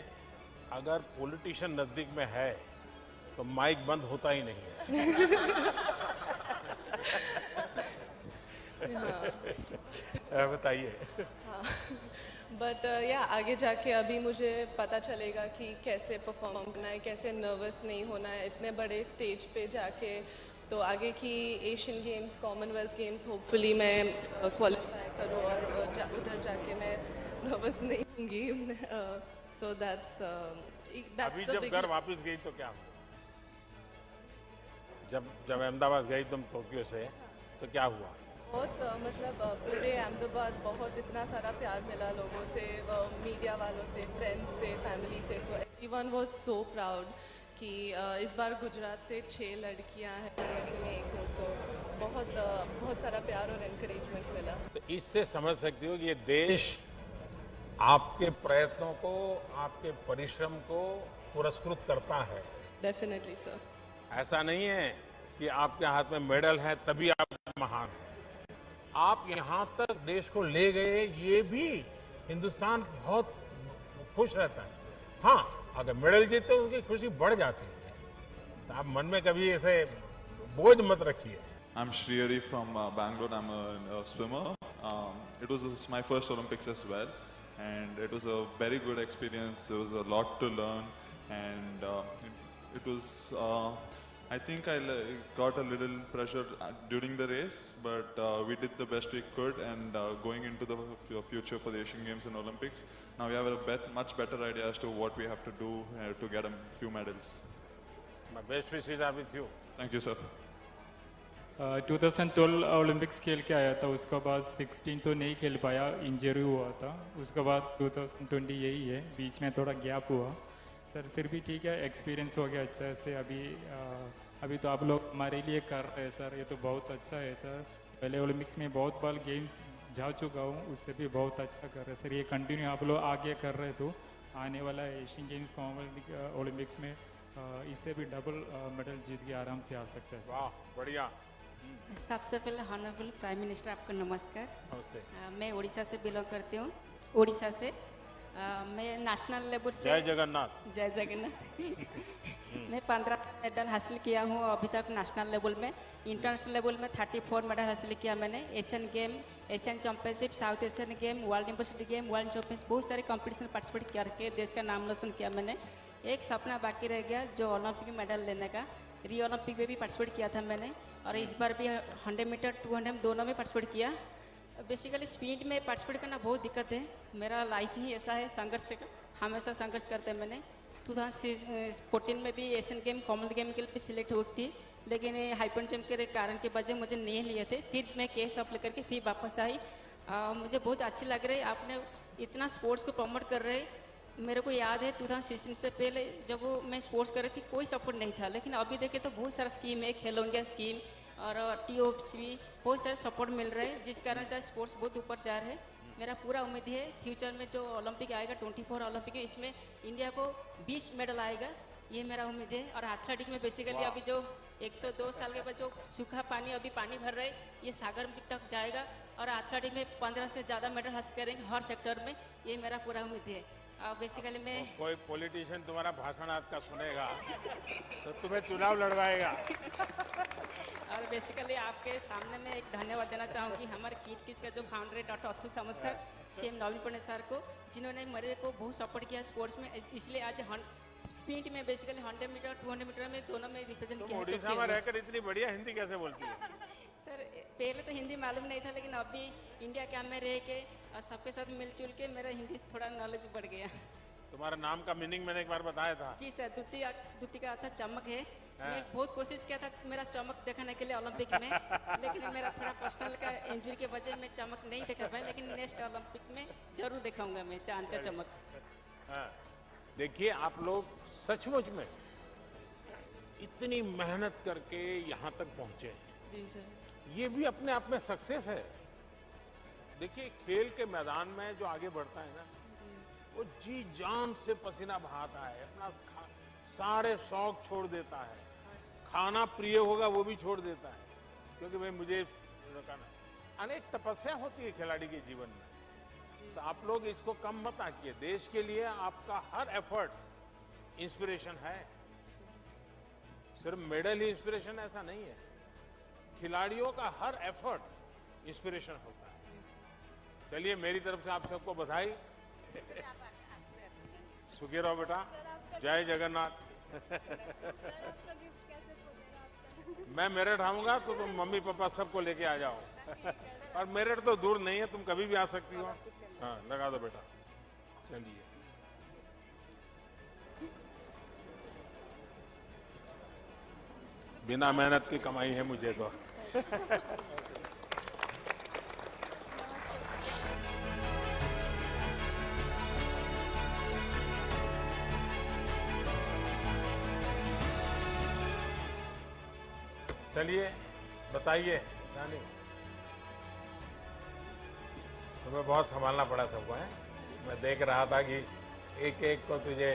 अगर पॉलिटिशियन नजदीक में है तो माइक बंद होता ही नहीं है. बताइए. बट या आगे जाके अभी मुझे पता चलेगा कि कैसे परफॉर्म करना है, कैसे नर्वस नहीं होना है इतने बड़े स्टेज पे जाके. तो आगे की Asian games, Commonwealth games hopefully मैं क्वालिफाई करूँ और उधर जाके मैं नर्वस नहीं होंगी. सो दैट्स अभी जब घर वापस गई तो क्या हुआ? जब अहमदाबाद गई तुम टोक्यो से, तो क्या हुआ? बहुत मतलब पूरे अहमदाबाद बहुत इतना सारा प्यार मिला लोगों से, मीडिया वालों से, फ्रेंड्स से, फैमिली से. So everyone was so proud कि इस बार गुजरात से 6 लड़कियां हैं, उनमें मैं एक हूँ. सो बहुत सारा प्यार और एनकरेजमेंट मिला. तो इससे समझ सकती हो कि ये देश आपके प्रयत्नों को, आपके परिश्रम को पुरस्कृत करता है. Definitely sir. ऐसा नहीं है कि आपके हाथ में मेडल है तभी आप महान हैं. आप यहाँ तक देश को ले गए, ये भी हिंदुस्तान बहुत खुश रहता है. हाँ, अगर मेडल जीते तो उनकी खुशी बढ़ जाती है. तो आप मन में कभी ऐसे बोझ मत रखिए. I'm Shriyari from Bangalore. I'm a swimmer. It was my first Olympics as well, and it was a very good experience. There was a lot to learn, and it was. I think I got a little pressure during the race, but we did the best we could, and going into the future for the Asian Games and Olympics, now we have a much better idea as to what we have to do to get a few medals. My best wishes are with you. Thank you, sir. 2012 Olympics खेल के आया था, उसके बाद 16 तो नहीं खेल पाया, इंजरी हुआ था. उसके बाद 2020 यही है, बीच में थोड़ा गैप हुआ. सर फिर भी ठीक है, एक्सपीरियंस हो गया अच्छा से. अभी तो आप लोग हमारे लिए कर रहे हैं सर, ये तो बहुत अच्छा है सर. पहले ओलंपिक्स में बहुत बार गेम्स जा चुका हूँ, उससे भी बहुत अच्छा कर रहे हैं सर. ये कंटिन्यू आप लोग आगे कर रहे तो आने वाला एशियन गेम्स, कॉमनवेल्थ ओलंपिक्स में इससे भी डबल मेडल जीत के आराम से आ सकता है. वाह, बढ़िया. सबसे पहले हॉनरेबल प्राइम मिनिस्टर आपको नमस्कार. नमस्ते. मैं उड़ीसा से बिलोंग करती हूँ. उड़ीसा से मैं नेशनल लेवल से. जय जगन्नाथ. जय जगन्नाथ. मैं 15 मेडल हासिल किया हूँ अभी तक नेशनल लेवल में. इंटरनेशनल लेवल में 34 मेडल हासिल किया मैंने. Asian game, Asian championship, south Asian game, world university game, world championship, बहुत सारे कंपटीशन पार्टिसिपेट करके देश का नाम रोशन किया मैंने. एक सपना बाकी रह गया जो ओलंपिक मेडल लेने का. रियो ओलंपिक में भी पार्टिसिपेट किया था मैंने, और इस बार भी 100 मीटर 200 दोनों में पार्टिसिपेट किया. बेसिकली स्पीड में पार्टिसिपेट करना बहुत दिक्कत है. मेरा लाइफ ही ऐसा है, संघर्ष का हमेशा संघर्ष करते हैं. मैंने 2014 में भी एशियन गेम, कॉमनवेल्थ गेम के लिए सिलेक्ट हुई थी, लेकिन हाइपर जंप के कारण की वजह मुझे नहीं लिए थे. फिर मैं केस अप्लाई करके फिर वापस आई. मुझे बहुत अच्छी लग रही है, आपने इतना स्पोर्ट्स को प्रमोट कर रहे. मेरे को याद है 2016 से पहले जब मैं स्पोर्ट्स कर रही थी कोई सपोर्ट नहीं था, लेकिन अभी देखे तो बहुत सारा स्कीम है, खेलो इंडिया स्कीम और TOPC, बहुत सारे सपोर्ट मिल रहे हैं, जिस कारण से स्पोर्ट्स बहुत ऊपर जा रहे हैं. मेरा पूरा उम्मीद है फ्यूचर में जो ओलंपिक आएगा 24 ओलंपिक में, इसमें इंडिया को 20 मेडल आएगा, ये मेरा उम्मीद है. और एथलेटिक में बेसिकली अभी जो 102 साल के बाद जो सूखा पानी अभी पानी भर रहे ये सागर तक जाएगा और एथलेटिक्स में 15 से ज़्यादा मेडल हासिल करेंगे हर सेक्टर में, ये मेरा पूरा उम्मीद है। और बेसिकली मैं कोई पॉलिटिशियन तुम्हारा भाषण आज का सुनेगा तो तुम्हें चुनाव लड़वाएगा। और बेसिकली आपके सामने मैं एक धन्यवाद देना चाहूँगी हमारे किट किस का जो फाउंडर डॉक्टर अथु सामंत सर, CM नवीन पटनायक सर को, जिन्होंने मेरे को बहुत सपोर्ट किया स्पोर्ट्स में, इसलिए आज स्पीड में बेसिकली 100 मीटर 200 मीटर में दोनों में रिप्रेजेंट किया। उड़ीसा में रहकर इतनी बढ़िया हिंदी कैसे बोलती है? सर पहले तो हिंदी मालूम नहीं था, लेकिन अभी इंडिया कैंप में रह के और सबके साथ मिलजुल के मेरा हिंदी थोड़ा नॉलेज बढ़ गया। तुम्हारा नाम का मीनिंग मैंने एक बार बताया था। जी सर, द्वितीय का अर्थ चमक है। मैं बहुत कोशिश किया था मेरा चमक दिखाने के लिए ओलंपिक में, लेकिन मेरा थोड़ा पर्सनल का इंजरी के वजह में चमक नहीं दिखा पाया, लेकिन नेक्स्ट ओलंपिक में जरूर दिखाऊंगा मैं चांद का चमक। देखिए आप लोग सचमुच में इतनी मेहनत करके यहाँ तक पहुँचे हैं। जी सर। ये भी अपने आप में सक्सेस है। देखिए खेल के मैदान में जो आगे बढ़ता है ना, वो जी जान से पसीना बहाता है, अपना सारे शौक छोड़ देता है, खाना प्रिय होगा वो भी छोड़ देता है, क्योंकि भाई मुझे अनेक तपस्या होती है खिलाड़ी के जीवन में। तो आप लोग इसको कम मत आंकिए, देश के लिए आपका हर एफर्ट इंस्पिरेशन है। सिर्फ मेडल ही इंस्पिरेशन ऐसा नहीं है, खिलाड़ियों का हर एफर्ट इंस्पिरेशन होता है। चलिए मेरी तरफ से आप सबको बधाई। सुखी रहो बेटा, जय जगन्नाथ। मैं मेरठ आऊंगा तो तुम मम्मी पापा सबको लेके आ जाओ, और मेरठ तो दूर नहीं है, तुम कभी भी आ सकती हो। हाँ लगा दो बेटा। चलिए बिना मेहनत की कमाई है मुझे तो। चलिए बताइए रानी, तुम्हें बहुत संभालना पड़ा सबको है। मैं देख रहा था कि एक एक को तुझे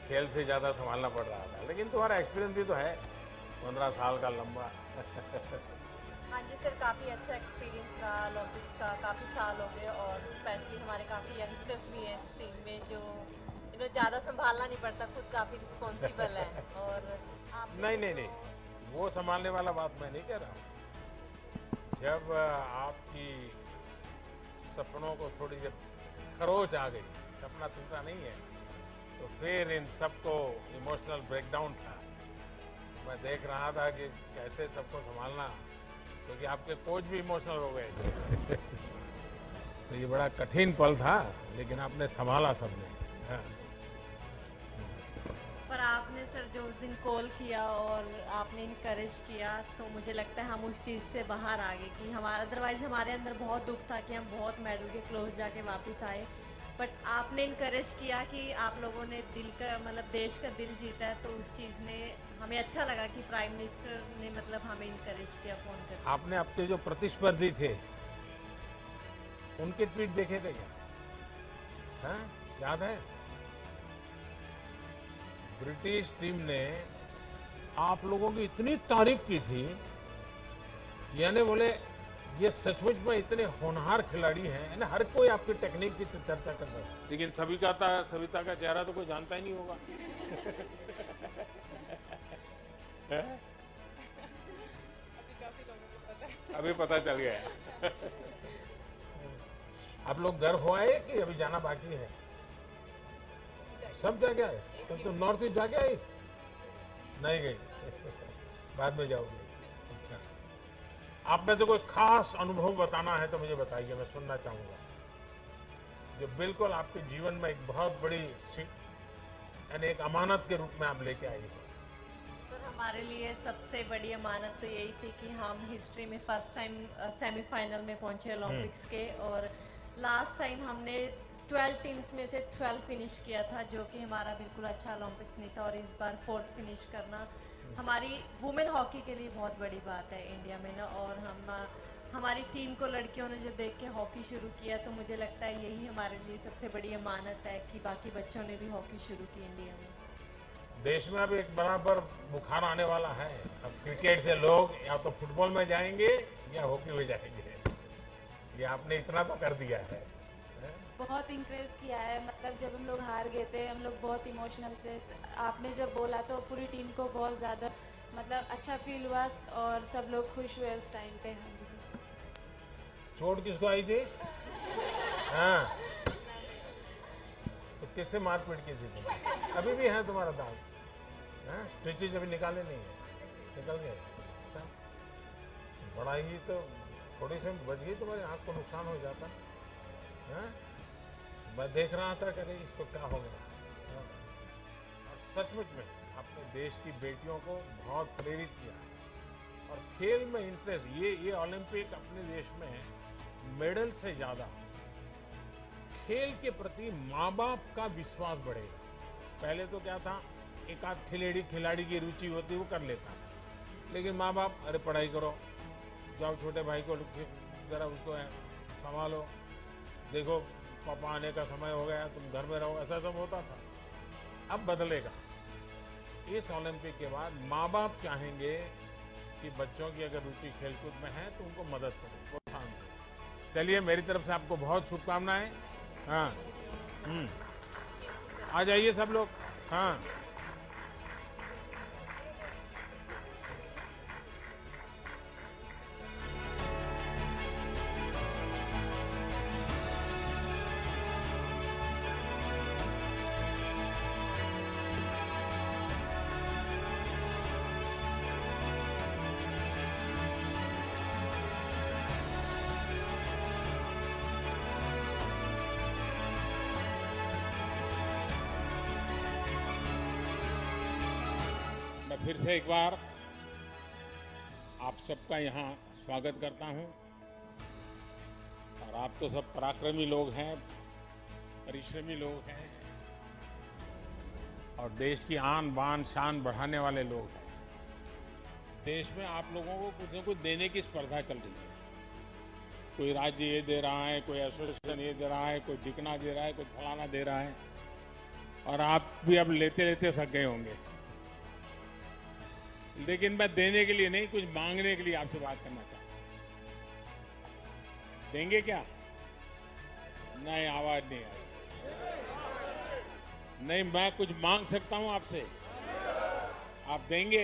खेल से ज़्यादा संभालना पड़ रहा था, लेकिन तुम्हारा एक्सपीरियंस भी तो है 15 साल का लंबा। हाँ जी सर, काफ़ी अच्छा एक्सपीरियंस रहा ओलंपिक्स का, काफ़ी साल हो गए, और स्पेशली हमारे काफ़ी यंगस्टर्स भी हैं इस टीम में जो ज़्यादा संभालना नहीं पड़ता, खुद काफ़ी रिस्पॉन्सिबल है। और आप नहीं, वो संभालने वाला बात मैं नहीं कह रहा हूँ। जब आपकी सपनों को थोड़ी सी खरोच आ गई, सपना टूटा नहीं है, तो फिर इन सबको इमोशनल ब्रेकडाउन था। मैं देख रहा था कि कैसे सबको संभालना, क्योंकि आपके कोच भी इमोशनल हो गए थे। तो ये बड़ा कठिन पल था, लेकिन आपने संभाला सबने। हाँ। पर आपने सर जो उस दिन कॉल किया और आपने इनकरेज किया, तो मुझे लगता है हम उस चीज़ से बाहर आ गए कि हमारा अदरवाइज़ हमारे अंदर बहुत दुख था कि हम बहुत मेडल के क्लोज जाके वापस आए, बट आपने इनकरेज किया कि आप लोगों ने दिल का मतलब देश का दिल जीता है, तो उस चीज़ ने हमें अच्छा लगा कि प्राइम मिनिस्टर ने मतलब हमें इनकरेज किया फ़ोन करके। आपने आपके जो प्रतिस्पर्धी थे उनके ट्वीट देखे थे क्या? हाँ? याद है? ब्रिटिश टीम ने आप लोगों की इतनी तारीफ की थी, यानी बोले ये सचमुच में इतने होनहार खिलाड़ी हैं, हर कोई आपकी टेक्निक की चर्चा कर रहा है, लेकिन सविता का चेहरा तो कोई जानता ही नहीं होगा। अभी पता चल गया। आप लोग घर हो आए कि अभी जाना बाकी है? सब जाके आए? तो तुम नॉर्थ ईस्ट जाके आई? नहीं गई? बाद में जाओगे? अच्छा, आप में से कोई खास अनुभव बताना है तो मुझे बताइए, मैं सुनना चाहूंगा, जो बिल्कुल आपके जीवन में एक बहुत बड़ी यानी एक अमानत के रूप में आप लेके आई हो। सर हमारे लिए सबसे बड़ी अमानत तो यही थी कि हम हिस्ट्री में फर्स्ट टाइम सेमीफाइनल में पहुंचे ओलंपिक्स के, और लास्ट टाइम हमने 12 टीम्स में से 12 फिनिश किया था, जो कि हमारा बिल्कुल अच्छा ओलंपिक्स नहीं था, और इस बार 4th फिनिश करना हमारी वुमेन हॉकी के लिए बहुत बड़ी बात है इंडिया में ना। और हमारी टीम को लड़कियों ने जो देख के हॉकी शुरू किया, तो मुझे लगता है यही हमारे लिए सबसे बड़ी अमानत है कि बाकी बच्चों ने भी हॉकी शुरू की इंडिया में। देश में अब एक बराबर बुखार आने वाला है। अब क्रिकेट से लोग या तो फुटबॉल में जाएंगे या हॉकी में जाएंगे। ये आपने इतना तो कर दिया है। बहुत इंकरेज किया है, मतलब जब हम लोग हार गए थे हम लोग बहुत इमोशनल थे। आपने जब बोला तो पूरी टीम को बहुत ज़्यादा मतलब अच्छा फील हुआ और सब लोग खुश हुए उस टाइम पे। हाँ जी सर। चोट किसको आई थी? हाँ, तो किससे मारपीट की थी तुम? अभी भी है तुम्हारा दाग? हाँ, स्टिचेज अभी निकाले नहीं है? निकल गए? अच्छा। बड़ा ही तो थोड़ी सी बच गई, तुम्हारी आँख को नुकसान हो जाता। हाँ? मैं देख रहा था कि अरे इसको क्या हो गया। हाँ? और सचमुच में अपने देश की बेटियों को बहुत प्रेरित किया है और खेल में इंटरेस्ट। ये ओलंपिक अपने देश में मेडल से ज़्यादा खेल के प्रति माँ बाप का विश्वास बढ़ेगा। पहले तो क्या था, एक आध खिलाड़ी की रुचि होती वो कर लेता, लेकिन माँ बाप अरे पढ़ाई करो, जाओ छोटे भाई को जरा उसको संभालो, देखो पापा आने का समय हो गया तुम घर में रहो, ऐसा सब होता था। अब बदलेगा। इस ओलंपिक के बाद माँ बाप चाहेंगे कि बच्चों की अगर रुचि खेलकूद में है तो उनको मदद करो, प्रोत्साहन करो। चलिए मेरी तरफ से आपको बहुत शुभकामनाएं। हाँ, आ जाइए सब लोग। हाँ, फिर से एक बार आप सबका यहाँ स्वागत करता हूँ। और आप तो सब पराक्रमी लोग हैं, परिश्रमी लोग हैं और देश की आन बान शान बढ़ाने वाले लोग हैं। देश में आप लोगों को कुछ न कुछ देने की स्पर्धा चल रही है। कोई राज्य ये दे रहा है, कोई एसोसिएशन ये दे रहा है, कोई बिकना दे रहा है, कोई फलाना दे रहा है। और आप भी अब लेते लेते थक गए होंगे। लेकिन मैं देने के लिए नहीं, कुछ मांगने के लिए आपसे बात करना चाहता हूं। देंगे क्या? नहीं, आवाज नहीं आई। नहीं, मैं कुछ मांग सकता हूं आपसे, आप देंगे,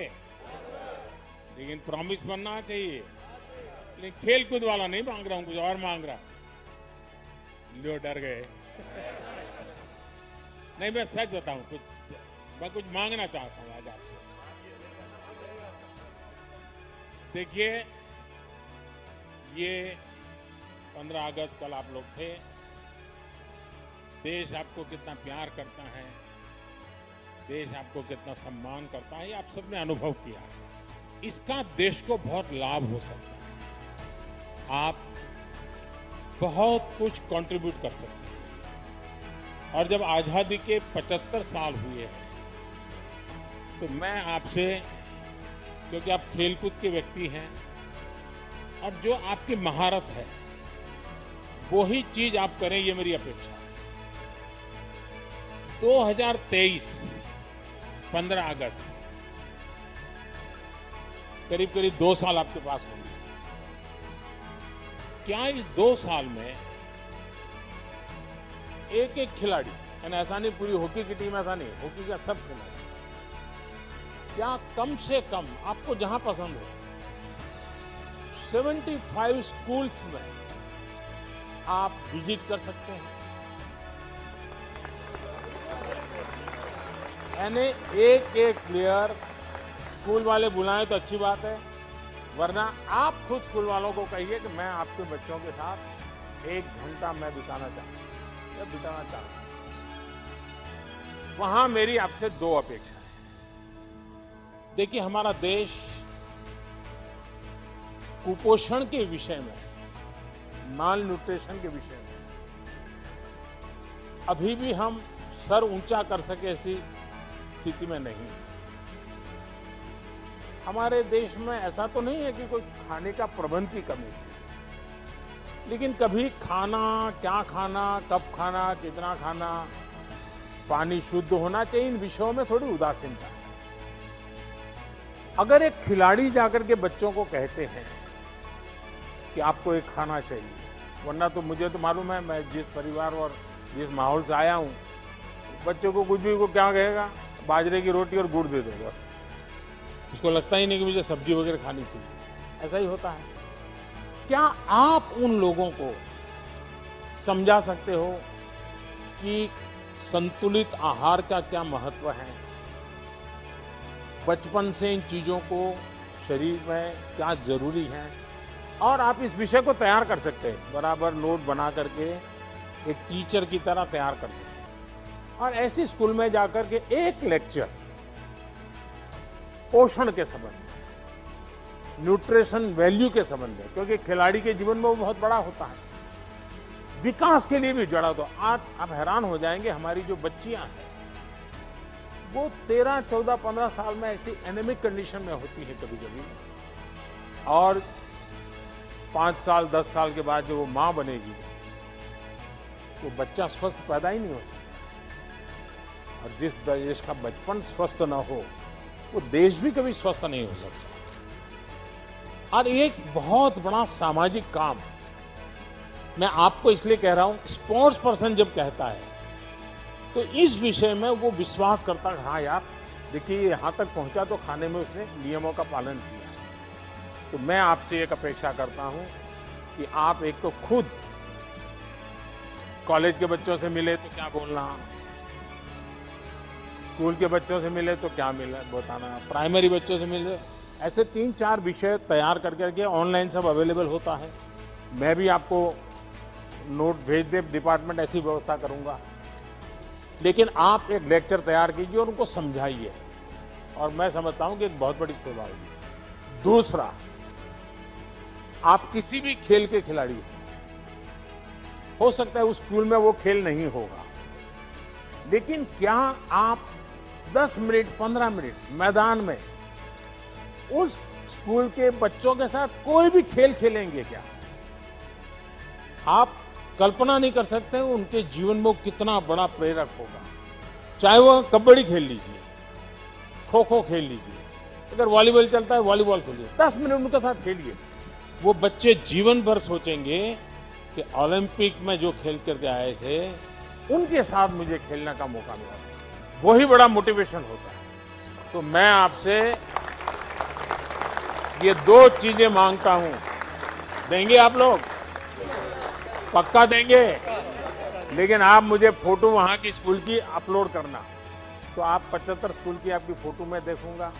लेकिन प्रॉमिस बनना चाहिए। लेकिन खेल कूद वाला नहीं मांग रहा हूं, कुछ और मांग रहा। लो डर गए। नहीं, मैं सच बताऊं, मैं कुछ मांगना चाहता हूं आज आपसे। देखिए, ये 15 अगस्त कल आप लोग थे। देश आपको कितना प्यार करता है, देश आपको कितना सम्मान करता है, ये आप सबने अनुभव किया है। इसका देश को बहुत लाभ हो सकता है। आप बहुत कुछ कंट्रीब्यूट कर सकते हैं। और जब आज़ादी के 75 साल हुए हैं तो मैं आपसे, क्योंकि आप खेलकूद के व्यक्ति हैं और जो आपकी महारत है वही चीज आप करें, ये मेरी अपेक्षा है। 2023 15 अगस्त करीब करीब 2 साल आपके पास होंगे। क्या इस 2 साल में एक एक खिलाड़ी, यानी ऐसा नहीं पूरी हॉकी की टीम, ऐसा नहीं, हॉकी का सब खिलाड़ी, क्या कम से कम आपको जहां पसंद हो 75 स्कूल्स में आप विजिट कर सकते हैं। यानी एक एक प्लेयर, स्कूल वाले बुलाएं तो अच्छी बात है, वरना आप खुद स्कूल वालों को कहिए कि मैं आपके बच्चों के साथ 1 घंटा मैं बिताना चाहता हूं। वहां मेरी आपसे 2 अपेक्षा है। देखिए, हमारा देश कुपोषण के विषय में, माल न्यूट्रिशन के विषय में अभी भी हम सर ऊंचा कर सके ऐसी स्थिति में नहीं। हमारे देश में ऐसा तो नहीं है कि कोई खाने का प्रबंध की कमी है, लेकिन कभी खाना, क्या खाना, कब खाना, कितना खाना, पानी शुद्ध होना चाहिए, इन विषयों में थोड़ी उदासीनता है। अगर एक खिलाड़ी जाकर के बच्चों को कहते हैं कि आपको एक खाना चाहिए, वरना तो मुझे तो मालूम है, मैं जिस परिवार और जिस माहौल से आया हूँ, बच्चों को कुछ भी को क्या कहेगा, बाजरे की रोटी और गुड़ दे दो बस। उसको लगता ही नहीं कि मुझे सब्जी वगैरह खानी चाहिए। ऐसा ही होता है। क्या आप उन लोगों को समझा सकते हो कि संतुलित आहार का क्या महत्व है? बचपन से इन चीजों को शरीर में क्या जरूरी है? और आप इस विषय को तैयार कर सकते हैं, बराबर नोट बना करके एक टीचर की तरह तैयार कर सकते हैं। और ऐसे स्कूल में जाकर के एक लेक्चर पोषण के संबंध में, न्यूट्रिशन वैल्यू के संबंध में, क्योंकि खिलाड़ी के जीवन में वो बहुत बड़ा होता है, विकास के लिए भी जड़ा। तो आज आप हैरान हो जाएंगे, हमारी जो बच्चियां हैं वो 13, 14, 15 साल में ऐसी एनेमिक कंडीशन में होती है कभी कभी, और 5 साल 10 साल के बाद जो वो मां बनेगी वो बच्चा स्वस्थ पैदा ही नहीं हो सकता। और जिस देश का बचपन स्वस्थ ना हो वो देश भी कभी स्वस्थ नहीं हो सकता। और एक बहुत बड़ा सामाजिक काम मैं आपको इसलिए कह रहा हूं, स्पोर्ट्स पर्सन जब कहता है तो इस विषय में वो विश्वास करता है, हाँ यार देखिए यहाँ तक पहुंचा तो खाने में उसने नियमों का पालन किया। तो मैं आपसे एक अपेक्षा करता हूं कि आप एक तो खुद कॉलेज के बच्चों से मिले तो क्या बोलना, स्कूल के बच्चों से मिले तो क्या मिले बताना, प्राइमरी बच्चों से मिले, ऐसे 3-4 विषय तैयार करके ऑनलाइन सब अवेलेबल होता है। मैं भी आपको नोट भेज दे, डिपार्टमेंट ऐसी व्यवस्था करूंगा। लेकिन आप एक लेक्चर तैयार कीजिए और उनको समझाइए, और मैं समझता हूं कि एक बहुत बड़ी सेवा होगी। दूसरा, आप किसी भी खेल के खिलाड़ी हो सकता है उस स्कूल में वो खेल नहीं होगा, लेकिन क्या आप 10 मिनट 15 मिनट मैदान में उस स्कूल के बच्चों के साथ कोई भी खेल खेलेंगे क्या? आप कल्पना नहीं कर सकते उनके जीवन में कितना बड़ा प्रेरक होगा। चाहे वो कबड्डी खेल लीजिए, खो खो खेल लीजिए, अगर वॉलीबॉल चलता है वॉलीबॉल खेलिए, 10 मिनट उनके साथ खेलिए। वो बच्चे जीवन भर सोचेंगे कि ओलंपिक में जो खेल करके आए थे उनके साथ मुझे खेलने का मौका मिला। वही बड़ा मोटिवेशन होता है। तो मैं आपसे ये 2 चीजें मांगता हूं, देंगे आप लोग? पक्का देंगे? लेकिन आप मुझे फोटो वहां की स्कूल की अपलोड करना। तो आप 75 स्कूल की आपकी फोटो मैं देखूंगा,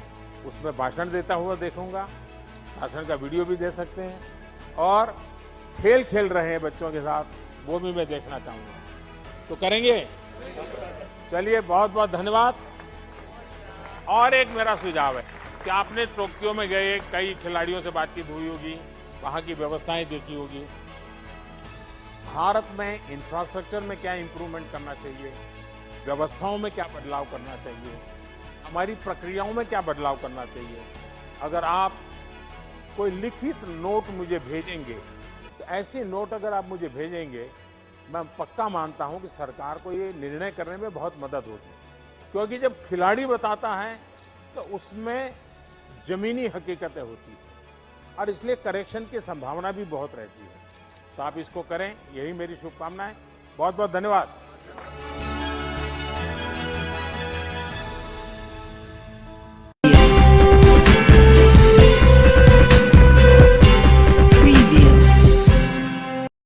उसमें भाषण देता हुआ देखूंगा, भाषण का वीडियो भी दे सकते हैं, और खेल खेल रहे हैं बच्चों के साथ वो भी मैं देखना चाहूंगा। तो करेंगे? चलिए, बहुत बहुत धन्यवाद। और एक मेरा सुझाव है कि आपने टोक्यो में गए, कई खिलाड़ियों से बातचीत हुई होगी, वहां की व्यवस्थाएं देखी होगी। भारत में इंफ्रास्ट्रक्चर में क्या इंप्रूवमेंट करना चाहिए, व्यवस्थाओं में क्या बदलाव करना चाहिए, हमारी प्रक्रियाओं में क्या बदलाव करना चाहिए। अगर आप कोई लिखित नोट मुझे भेजेंगे, तो ऐसे नोट अगर आप मुझे भेजेंगे, मैं पक्का मानता हूं कि सरकार को ये निर्णय करने में बहुत मदद होगी। क्योंकि जब खिलाड़ी बताता है तो उसमें जमीनी हकीकतें होती है, और इसलिए करेक्शन की संभावना भी बहुत रहती है। तो आप इसको करें, यही मेरी शुभकामनाएं। बहुत बहुत धन्यवाद।